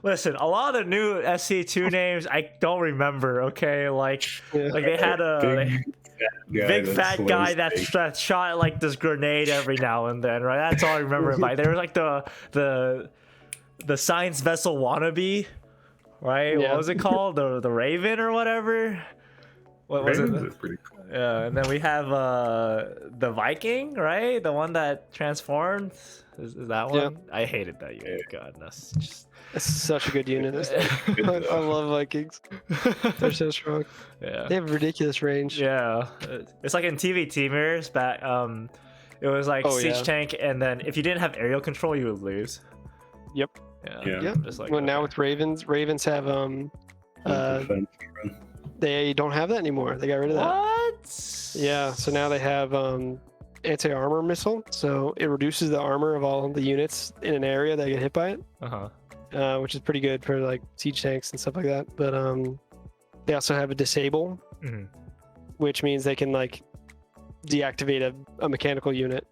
Listen, a lot of the new SC2 names I don't remember. Okay, like they had a big fat guy that shot like this grenade every now and then, right? That's all I remember it by. There was like the science vessel wannabe, right? What was it called? The Raven or whatever. What was it? Pretty cool. Yeah, and then we have the Viking, right? The one that transformed. Is that one? Yeah. I hated that unit. God, that's just. It's such a good unit. I love Vikings. They're so strong. Yeah. They have ridiculous range. Yeah, it's like in TVT mirrors back. It was like siege tank, and then if you didn't have aerial control, you would lose. Yep. Yeah. Just like now with Ravens have they don't have that anymore. They got rid of that. What? Yeah. So now they have anti-armor missile. So it reduces the armor of all the units in an area that get hit by it. Which is pretty good for like siege tanks and stuff like that. But they also have a disable, which means they can like deactivate a mechanical unit.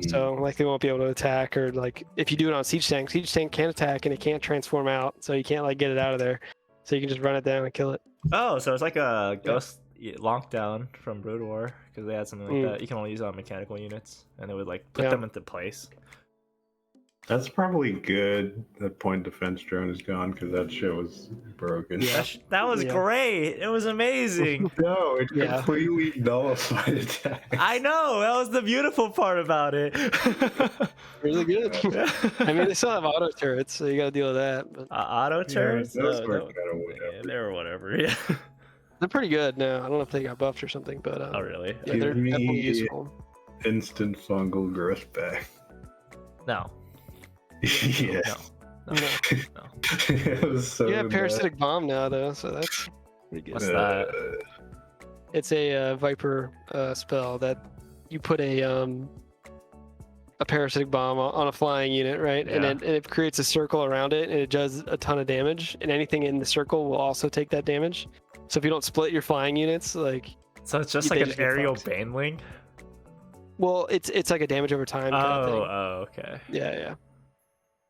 So like they won't be able to attack, or like if you do it on siege tank can't attack and it can't transform out, so you can't like get it out of there. So you can just run it down and kill it. Oh, so it's like a ghost lockdown from Brood War, because they had something like that. You can only use it on mechanical units, and it would like put them into place. That's probably good. The point defense drone is gone because that shit was broken. Yeah, that was great. It was amazing. No, it completely nullified attack. I know. That was the beautiful part about it. Really good. I mean, they still have auto turrets, so you got to deal with that. But... auto turrets? Those were kind of whatever. They were whatever. Yeah. They're pretty good now. I don't know if they got buffed or something, but oh really? Yeah, they're definitely useful. Instant fungal growth back. No. Yeah. No. It was so parasitic bomb now though, so that's pretty good. What's that? It's a Viper spell that you put a parasitic bomb on a flying unit, right? Yeah. And then it creates a circle around it, and it does a ton of damage. And anything in the circle will also take that damage. So if you don't split your flying units, like so it's just like an aerial baneling. Well, it's like a damage over time kind of thing. Oh, okay. Yeah.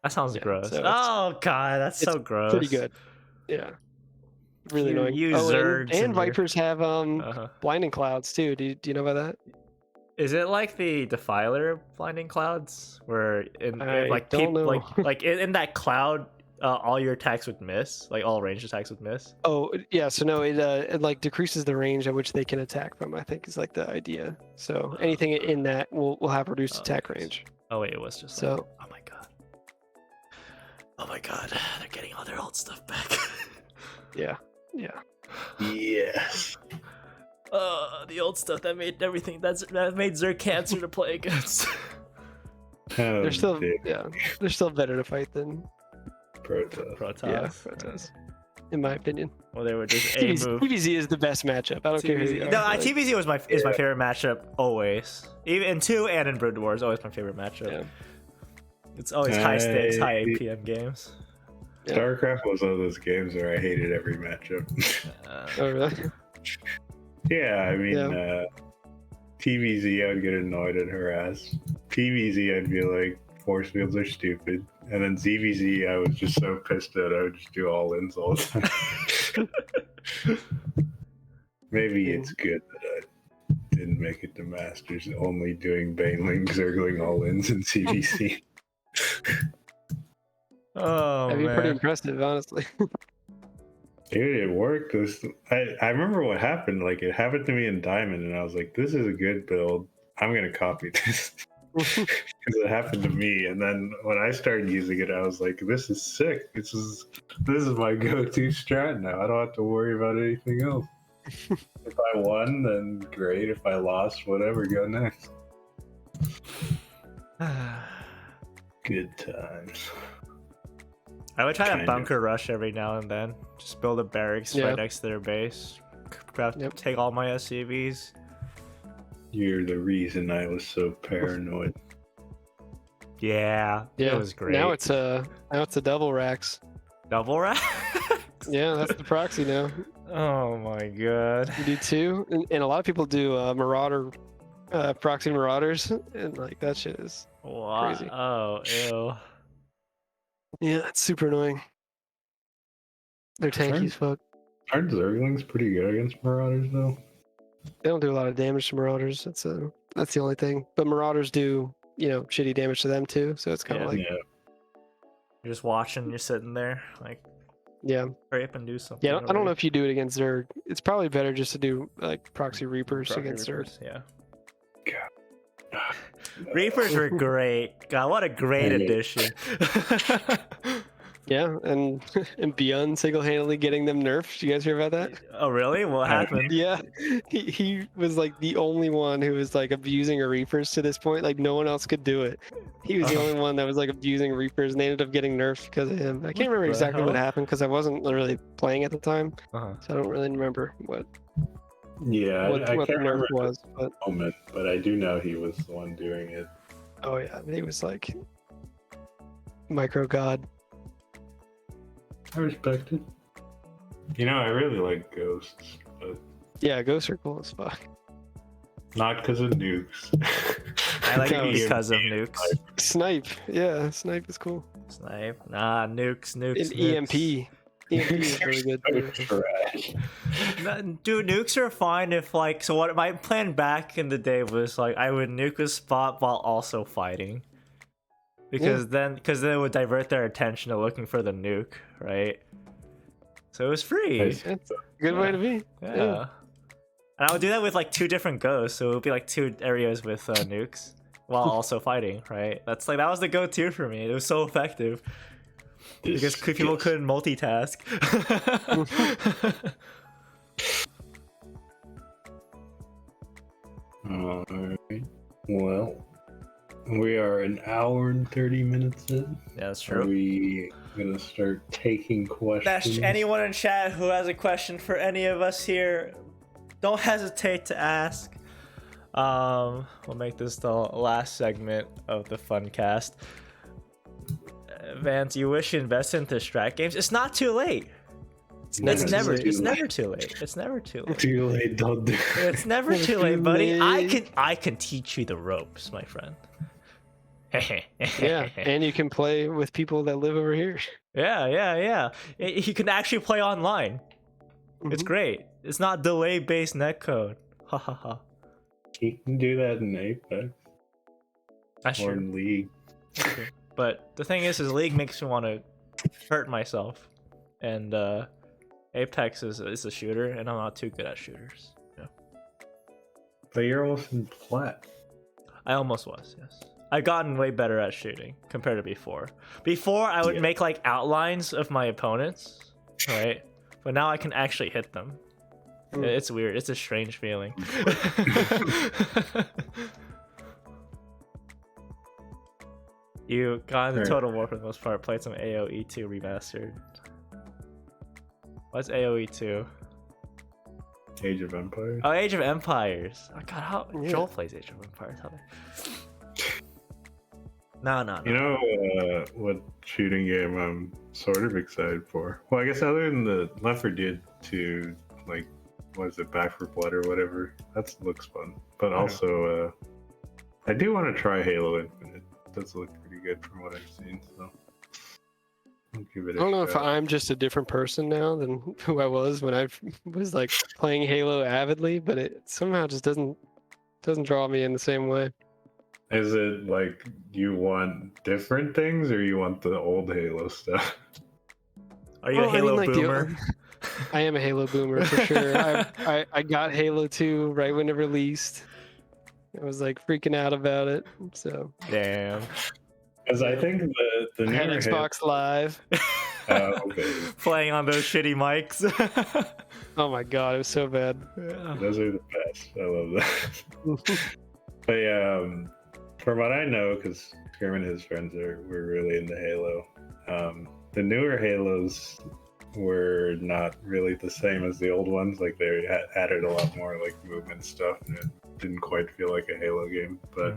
That sounds gross. So oh god, that's so gross. Pretty good. Yeah. Really annoying. And Vipers have blinding clouds too. Do you know about that? Is it like the Defiler blinding clouds, where in that cloud, all your attacks would miss, like all ranged attacks would miss? Oh yeah, so no, it like decreases the range at which they can attack from, I think is like the idea. So anything in that will have reduced attack range. Oh wait, it was just so. Oh my god, they're getting all their old stuff back. Yeah. Yes. The old stuff that made everything that made Zerg cancer to play against. They're still better to fight than Protoss. Yeah, Protoss. In my opinion. Well, they were just a move. TVZ is the best matchup. I don't care who you are. No, TVZ is my favorite matchup always. Even in 2 and in Brood War is always my favorite matchup. Yeah. It's always high stakes, high APM games. Yeah. StarCraft was one of those games where I hated every matchup. Oh really? Yeah, I mean, TVZ, I would get annoyed at her ass. PVZ, I'd be like, force fields are stupid. And then ZVZ, I was just so pissed at it, I would just do all-ins all the time. Maybe it's good that I didn't make it to Masters, only doing Baneling, Zergling all-ins, and CVC. That'd be pretty impressive, honestly. Dude, it worked. I remember what happened. Like, it happened to me in Diamond, and I was like, this is a good build. I'm going to copy this. Because it happened to me. And then when I started using it, I was like, this is sick. This is my go-to strat now. I don't have to worry about anything else. If I won, then great. If I lost, whatever, go next. Good times. I would try to bunker rush every now and then. Just build a barracks right next to their base. Take all my SCVs. You're the reason I was so paranoid. Yeah, it was great. Now it's a double racks. Double racks? Yeah, that's the proxy now. Oh my god. You do 2, and a lot of people do Marauder, proxy Marauders, and like that shit is crazy. Oh, ew. Yeah, it's super annoying. They're tanky as fuck. Aren't Zerglings pretty good against Marauders though? They don't do a lot of damage to Marauders. That's the only thing. But Marauders do, shitty damage to them too. So it's kind of like you're just watching. You're sitting there, like hurry up and do something. Yeah, I don't know if you do it against Zerg. It's probably better just to do like proxy Reapers against Zerg. Yeah. Reapers were great. God, what a great addition. Yeah, and Beyond single-handedly getting them nerfed. You guys hear about that? Oh, really? What happened? Yeah, he was like the only one who was like abusing Reapers to this point. Like no one else could do it. He was the only one that was like abusing Reapers, and they ended up getting nerfed because of him. I can't remember exactly what happened because I wasn't really playing at the time, so I don't really remember what. Yeah, what I the can't remember nerf was, but I do know he was the one doing it. Oh yeah, he was like micro god. I respect it. I really like ghosts, but yeah, ghosts are cool as fuck. Not because of nukes. I like it because of nukes. Snipe. Yeah, snipe is cool. Snipe. Nah, nukes. An EMP. EMP is really good. Dude, nukes are fine if like. So what my plan back in the day was like I would nuke a spot while also fighting, because then it would divert their attention to looking for the nuke, right? So it was free. It's a good way to be. Yeah. And I would do that with like 2 different ghosts, so it would be like 2 areas with nukes while also fighting, right? That was the go-to for me. It was so effective because people couldn't multitask. Alright. Well, we are an hour and 30 minutes in. Yeah, that's true. Are we gonna start taking questions? Anyone in chat who has a question for any of us here, don't hesitate to ask. We'll make this the last segment of the Funcast. Vance, you wish you invested into strat games? It's not too late. It's never too late. It's never too late. Too late, don't do it. It's never too late, buddy. I can teach you the ropes, my friend. Yeah, and you can play with people that live over here. Yeah. You can actually play online. It's great. It's not delay-based netcode. Ha ha ha. You can do that in Apex. That's or true. in League. But the thing is League makes me want to hurt myself, and Apex is a shooter, and I'm not too good at shooters. Yeah. But you're almost in plat. I almost was, yes. I've gotten way better at shooting compared to before. Before, I would make like outlines of my opponents, right? But now I can actually hit them. It's weird. It's a strange feeling. You got into Total War for the most part. Played some AoE 2 remastered. What's AoE 2? Age of Empires. Oh, Age of Empires. Oh god, how Joel plays Age of Empires? No. You know what shooting game I'm sort of excited for? Well, I guess other than the Left 4 Dead 2, like, what is it, Back 4 Blood or whatever? That looks fun. But also, I do want to try Halo Infinite. It does look pretty good from what I've seen, so I'll give it a shot. I don't know if I'm just a different person now than who I was when I was like playing Halo avidly, but it somehow just doesn't draw me in the same way. Is it like you want different things, or you want the old Halo stuff? Are you a Halo boomer? I am a Halo boomer for sure. I got Halo 2 right when it released. I was like freaking out about it. So damn. Because I think the I had Xbox Live. Okay. Playing on those shitty mics. Oh my god, it was so bad. Yeah. Those are the best. I love that. But yeah, from what I know, because Grim and his friends were really into Halo. The newer Halos were not really the same as the old ones. Like they added a lot more like movement stuff, and it didn't quite feel like a Halo game. But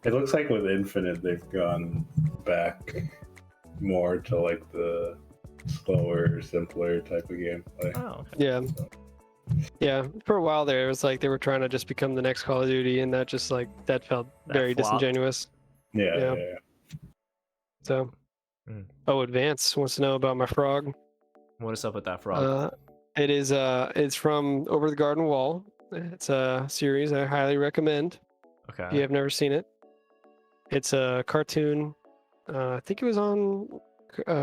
it looks like with Infinite, they've gone back more to like the slower, simpler type of gameplay. Oh, okay. Yeah. Yeah, for a while there, it was like they were trying to just become the next Call of Duty, and that just like that felt very disingenuous. Yeah. So, Advance wants to know about my frog. What is up with that frog? It's from Over the Garden Wall. It's a series I highly recommend. Okay. If you have never seen it, it's a cartoon. I think it was on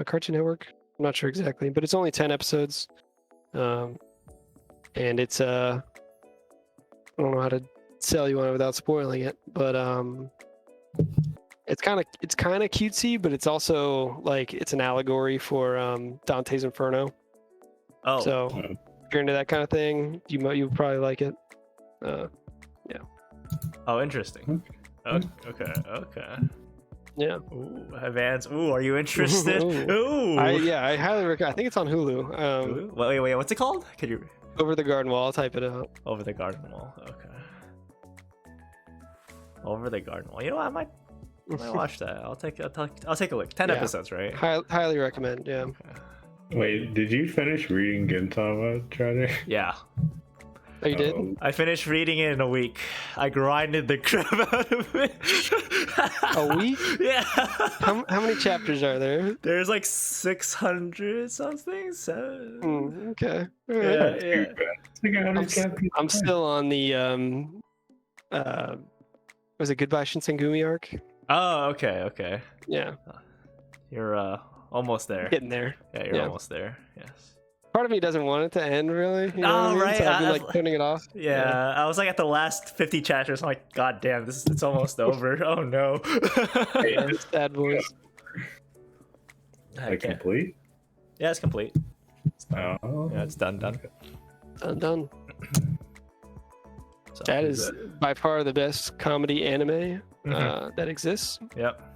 Cartoon Network. I'm not sure exactly, but it's only 10 episodes. And it's I don't know how to sell you on it without spoiling it, but it's kind of cutesy, but it's also like it's an allegory for Dante's Inferno. Oh, so if you're into that kind of thing, you would probably like it. Yeah. Oh, interesting. Okay. Yeah. Ooh, Vance. Ooh, are you interested? Ooh. I highly recommend. I think it's on Hulu. Wait. What's it called? Could you? Over the Garden Wall. I'll type it out. Over the Garden Wall. Okay. Over the Garden Wall. You know what? I might watch that. I'll take a look. 10 episodes, right? Highly recommend. Yeah. Okay. Wait, did you finish reading Gintama, Trotter? Yeah. Oh, you did? I finished reading it in a week. I grinded the crap out of it. A week? Yeah. How many chapters are there? There's like 600 something. So Okay. I'm still on the was it Goodbye Shinsengumi arc? Oh, okay. Yeah. You're almost there. Getting there. Yeah, you're almost there. Yes. Part of me doesn't want it to end, really. You know what I mean? Right. So I've been like turning it off. Yeah, I was like at the last 50 chapters. I'm like, God damn, it's almost over. Oh no. Sad boys. Like complete? Yeah, it's complete. Oh. Yeah, it's done. Done. So, that is by far the best comedy anime that exists. Yep.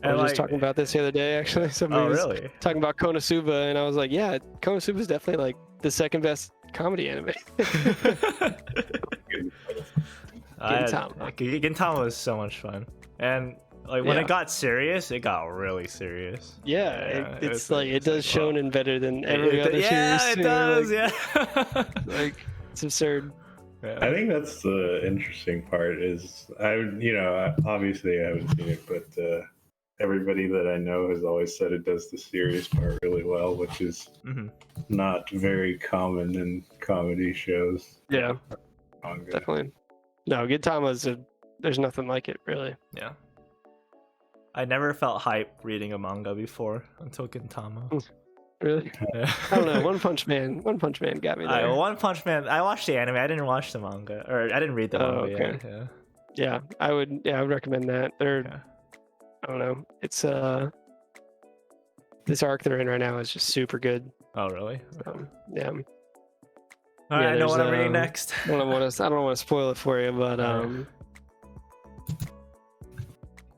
I was just talking about this the other day, actually. Somebody was talking about Konosuba, and I was like, yeah, Konosuba is definitely like the second best comedy anime. Gintama was so much fun. And like when it got serious, it got really serious. Yeah, it's like it does shonen better than every other series. Yeah, it does. Yeah. Like it's absurd. Yeah. I think that's the interesting part is obviously I haven't seen it, but everybody that I know has always said it does the serious part really well, which is not very common in comedy shows. Yeah, manga. Definitely. No, Gintama's there's nothing like it, really. Yeah. I never felt hype reading a manga before until Gintama. Really? Yeah. I don't know. One Punch Man got me there. One Punch Man. I watched the anime. I didn't watch the manga, or I didn't read the manga yet. Yeah, I would recommend that. I don't know. It's this arc they're in right now is just super good. Oh, really? Yeah. All right, I know what I'm reading next. I don't want to spoil it for you, but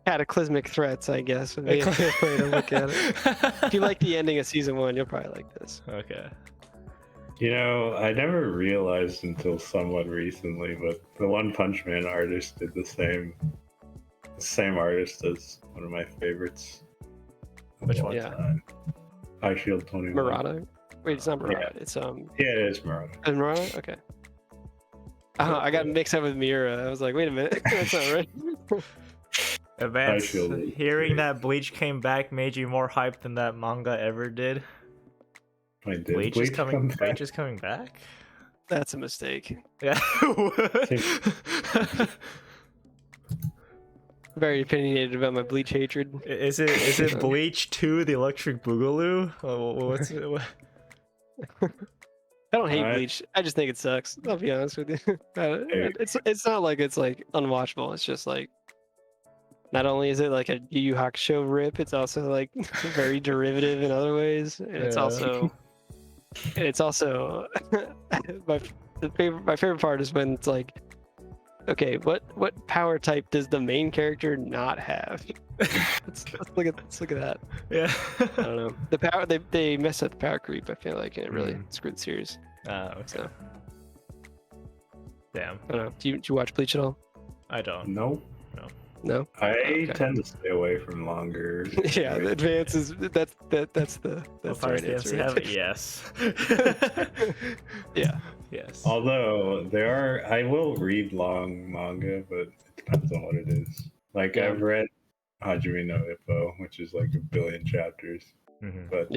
cataclysmic threats, I guess, would be a good way to look at it. If you like the ending of season 1, you'll probably like this. Okay. I never realized until somewhat recently, but the One Punch Man artist did the same artist as one of my favorites. Which one? Yeah. High Shield 21. Murata? Wait, it's not Murata. Yeah. It's Yeah, it is Murata. Is Murata? Okay. I got mixed up with Miura. I was like, wait a minute, that's not right. Advance, hearing that Bleach came back made you more hyped than that manga ever did. I did. Bleach is coming back? That's a mistake. Yeah. Very opinionated about my Bleach hatred. Is it Bleach 2, the Electric Boogaloo? What's it? I don't hate Bleach. I just think it sucks. I'll be honest with you. It's not like it's like unwatchable. It's just like not only is it like a Yu Yu Hakusho rip, it's also like very derivative in other ways, and it's also my favorite part is when it's like, okay, what power type does the main character not have? let's look at that. Yeah. I don't know. The power they mess up the power creep. I feel like, and it really screwed the series. Okay. So. Damn. I don't know. Do you watch Bleach at all? I don't. No. I tend to stay away from longer. Yeah, the advance is that's the right answer. Yes. Yeah. Yes. Although I will read long manga, but it depends on what it is. Like I've read Hajime no Ippo, which is like 1 billion chapters. But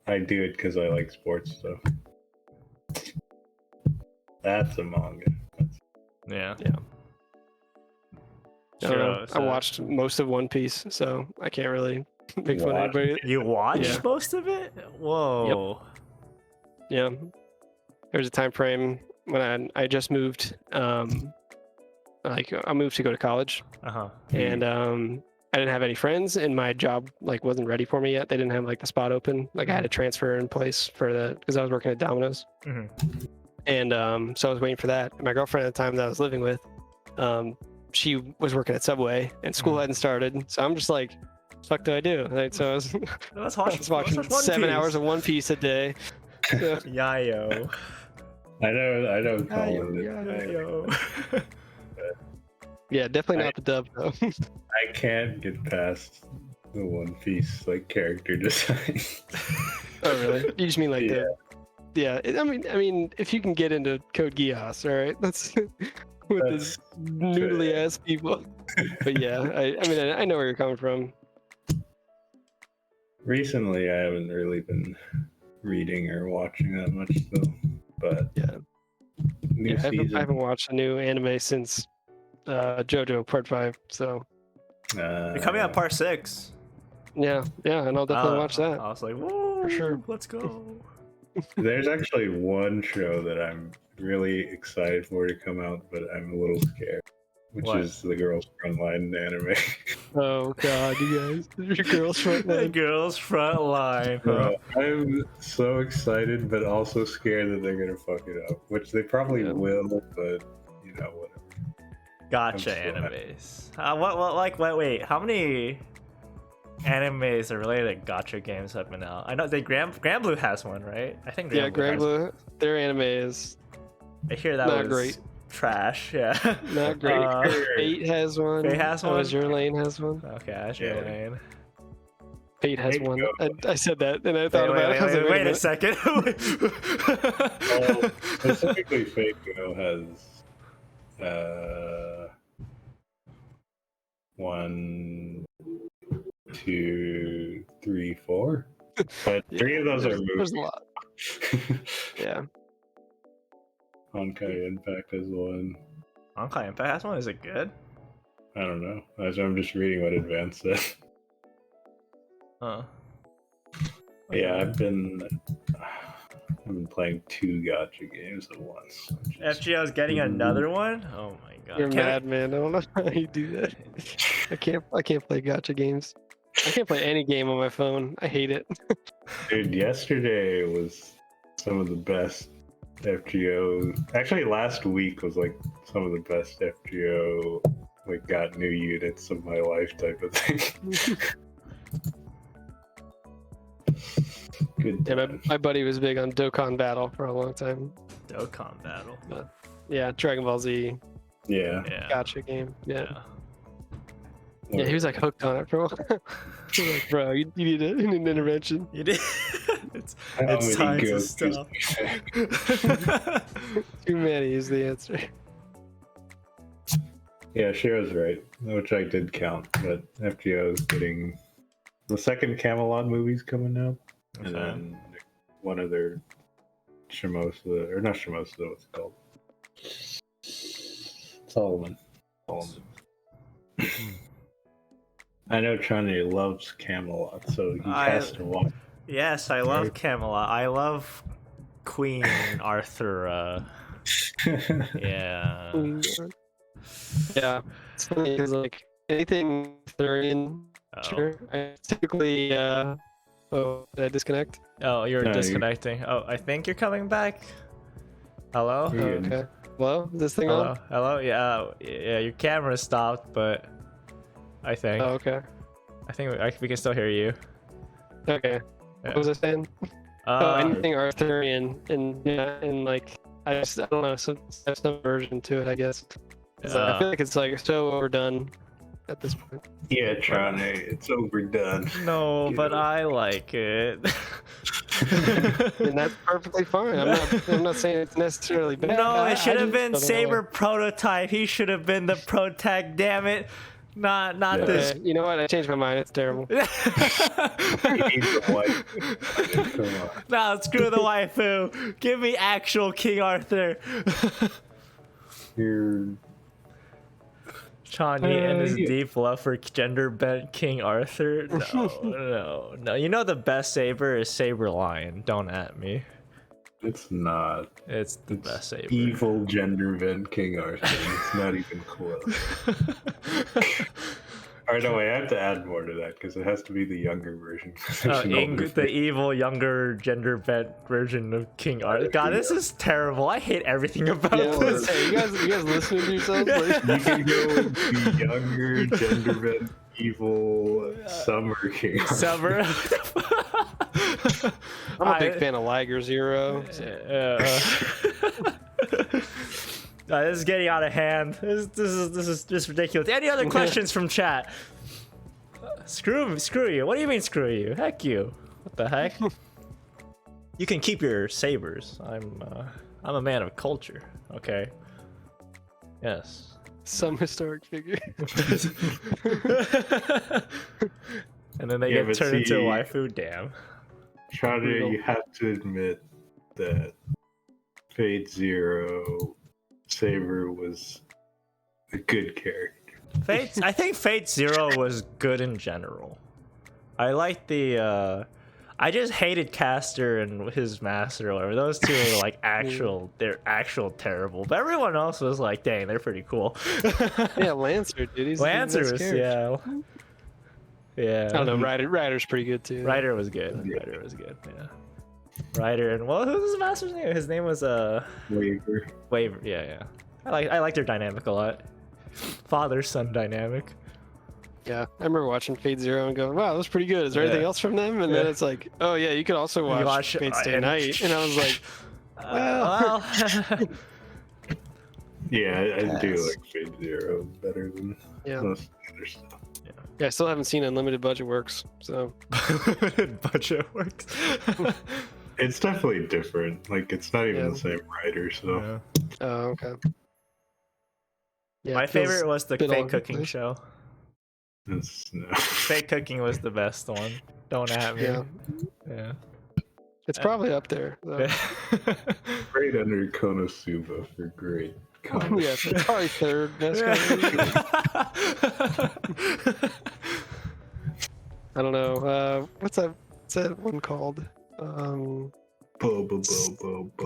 I do it because I like sports stuff. That's a manga. Yeah. Sure, I watched most of One Piece, so I can't really make fun of anybody. You watched most of it? Whoa. Yep. Yeah. There was a time frame when I just moved. I moved to go to college. And I didn't have any friends, and my job wasn't ready for me yet. They didn't have the spot open. I had a transfer in place because I was working at Domino's. And so I was waiting for that. And my girlfriend at the time that I was living with, she was working at Subway, and school hadn't started. So I'm just like, what the fuck do I do? So I was watching 7 hours of One Piece a day. So. Yayo. I know. Yayo. Yeah, definitely not the dub though. I can't get past the One Piece character design. Oh really? You just mean yeah. I mean, if you can get into Code Geass, all right, that's with this noodly ass people. But yeah, I mean, I know where you're coming from. Recently, I haven't really been reading or watching that much though. But yeah, I haven't watched a new anime since JoJo Part 5. So they're coming out Part 6. Yeah, and I'll definitely watch that. I was like, whoa, for sure. Let's go. There's actually one show that I'm really excited for to come out, but I'm a little scared, which is the Girls Frontline anime. Oh god, you guys, your Girls Frontline. The Girls Frontline. Huh? I'm so excited, but also scared that they're gonna fuck it up, which they probably will. But you know, whatever. Gotcha animes. Wait, how many animes are related to gotcha games have been out? I know Granblue has one, right? I think Granblue, their anime is. I hear that not was great. Trash. Yeah. Not great. Fate has one. Fate has one. Azure Lane has one. Okay, Azure Lane. Fate has one. I said that, and I thought about it. I was like, wait a second. Specifically, Fate has 1, 2, 3, 4. But 3 of those are movies. There's a lot. Yeah. Honkai Impact has one. Honkai Impact has one? Is it good? I don't know. I'm just reading what Advance said. Huh. Yeah, I've been playing 2 gacha games at once. FGO's getting another one? Oh my god. You're mad, man. I don't know how you do that. I can't play gacha games. I can't play any game on my phone. I hate it. Dude, yesterday was some of the best FGO. Actually, last week was like some of the best FGO. Like, got new units of my life type of thing. Good. Yeah, my buddy was big on Dokkan Battle for a long time. Dokkan Battle. But, yeah, Dragon Ball Z. Yeah. Gacha game. Yeah. Yeah, he was like hooked on it for a while. He was like, bro, you need an intervention. You did. it's time to stop. Too many is the answer. Yeah, Shiro's right, which I did count, but FGO is getting the second Camelot movie's coming out, and then one of their Shimosa, or not Shimosa, what's it called? Solomon. I know Chani loves Camelot, so he has to watch. Yes, I love Camelot. I love Queen Arthur. Yeah. Yeah, it's funny because like anything Arthurian, sure. I typically oh, did I disconnect? Oh, you're disconnecting. Oh, I think you're coming back. Hello? Oh, okay. Hello? Is this thing on? Hello? Yeah, your camera stopped, but I think. Oh, okay. I think we can still hear you. Okay. Yeah. What was I saying? Anything Arthurian and like I don't know, some version to it, I guess. I feel like it's like so overdone at this point. Yeah, Tron, it's overdone. No, but I like it. And that's perfectly fine. I'm not saying it's necessarily bad. No, it should have been Saber Prototype. He should have been the protag, damn it. Not this. You know what? I changed my mind. It's terrible. Come on. No, screw the waifu. Give me actual King Arthur. Chani and his deep love for gender-bent King Arthur. No. You know the best saber is Saber Lion. Don't at me. It's not. It's the best saber. Evil gender-bent King Arthur. It's not even close. Or no, I have to add more to that because it has to be the younger version. The evil, younger, gender-bent version of King Arthur. God, this is terrible. I hate everything about this. Hey, you guys listening to yourselves? You can go with the younger, gender-bent, evil Summer King Arthur. Summer. I'm a big fan of Liger Zero. This is getting out of hand. This is just ridiculous. Any other questions from chat? Screw you. What do you mean screw you? Heck you. What the heck? You can keep your sabers. I'm a man of culture. Okay. Yes. Some historic figure. And then they get turned into a waifu. Damn. Shadia, you have to admit that Fate Zero Saber was a good character. I think Fate Zero was good in general. I like the I just hated Caster and his master or whatever. Those two were like they're actual terrible. But everyone else was like, dang, they're pretty cool. Yeah, Lancer, dude. He's Lancer was, yeah. I don't know, Ryder's pretty good too. Ryder was good. Yeah. Ryder was good, yeah. Ryder and who's his master's name? His name was Waver. Waver, yeah. I like their dynamic a lot. Father-son dynamic. Yeah, I remember watching Fate Zero and going, wow, that was pretty good. Is there anything else from them? And then it's like, oh yeah, you could also watch Fate Stay Night. And I was like, well. Yeah, I do like Fate Zero better than most other stuff. Yeah, I still haven't seen Unlimited Budget Works, so. Budget Works. It's definitely different. Like, it's not even the same writer, so. Yeah. Oh, okay. Yeah, my favorite was the fake cooking show. No. Fake cooking was the best one. Don't at me. Yeah. It's probably up there. Great under Konosuba for great comedy. Yeah, it's probably third best. I don't know. What's that one called?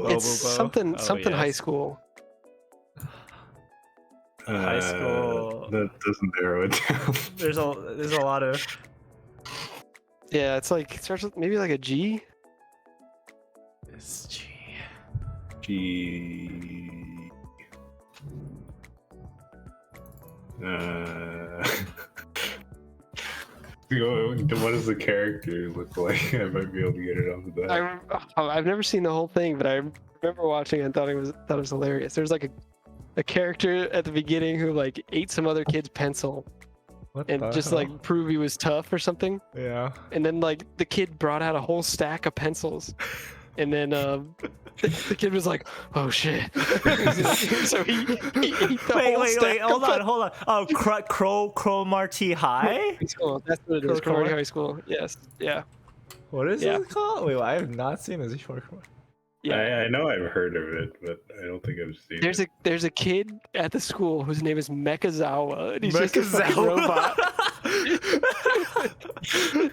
It's something high school. High school. That doesn't narrow it down. There's a lot of. Yeah, it's like it starts with maybe like a G. It's G. G. What does the character look like? I might be able to get it off the bat. I've never seen the whole thing, but I remember watching it and thought it was hilarious. There's like a character at the beginning who like ate some other kid's pencil and just like prove he was tough or something. Yeah. And then like the kid brought out a whole stack of pencils. And then the kid was like, "Oh shit!" So he ate the whole stack. Hold on. Oh, Cromarty High. That's what it is. Cromarty High School. Yes. Yeah. What is it called? Wait, I have not seen this before. Yeah, I know I've heard of it, but I don't think I've seen it. There's a kid at the school whose name is Mechazawa, and he's just a fucking robot.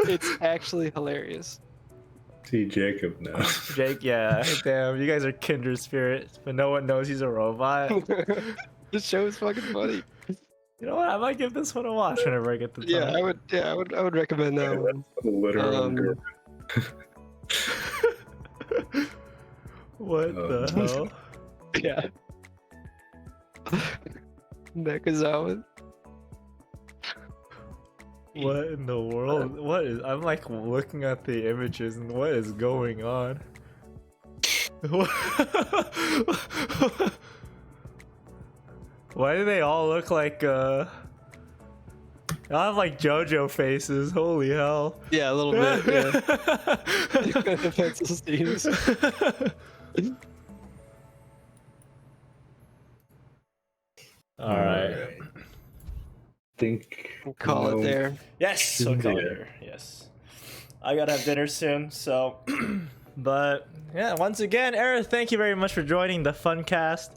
It's actually hilarious. See Jacob now. Jake, yeah, damn, you guys are kindred spirits, but no one knows he's a robot. This show is fucking funny. You know what? I might give this one a watch whenever I get the time. I would recommend that one. Literal What the hell? Yeah. Mechazawa. What in the world? What is? I'm like looking at the images and what is going on? Why do they all look like I have like JoJo faces. Holy hell. Yeah, a little bit. Yeah. Pencil steams. All right. Think we'll call it there. Yes, we'll call it there. Yes. I gotta have dinner soon, so but yeah, once again, Ereth, thank you very much for joining the Funcast.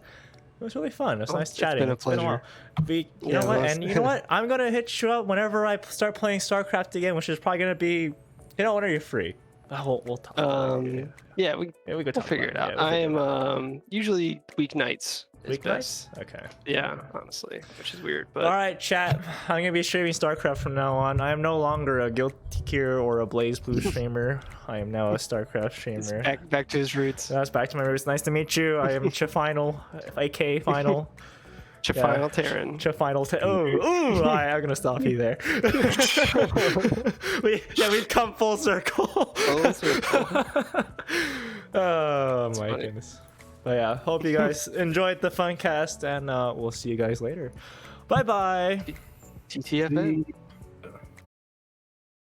It was really fun. It was nice chatting. It's been a pleasure. You know what? And you know what? I'm gonna hit you up whenever I start playing StarCraft again, which is probably gonna be, when are you free? We'll talk. We'll figure it out. I am usually weeknights. Weeknights? Okay. Yeah, honestly, which is weird. But all right, chat. I'm gonna be streaming StarCraft from now on. I am no longer a Guilty Gear or a Blaze Blue streamer. I am now a StarCraft streamer. Back to his roots. That's back to my roots. Nice to meet you. I am Chafinal, AK Final. Chafinal Terran. I'm gonna stop you there. We've come full circle. Oh my goodness. But yeah, hope you guys enjoyed the Funcast, and we'll see you guys later. Bye bye. TTFN.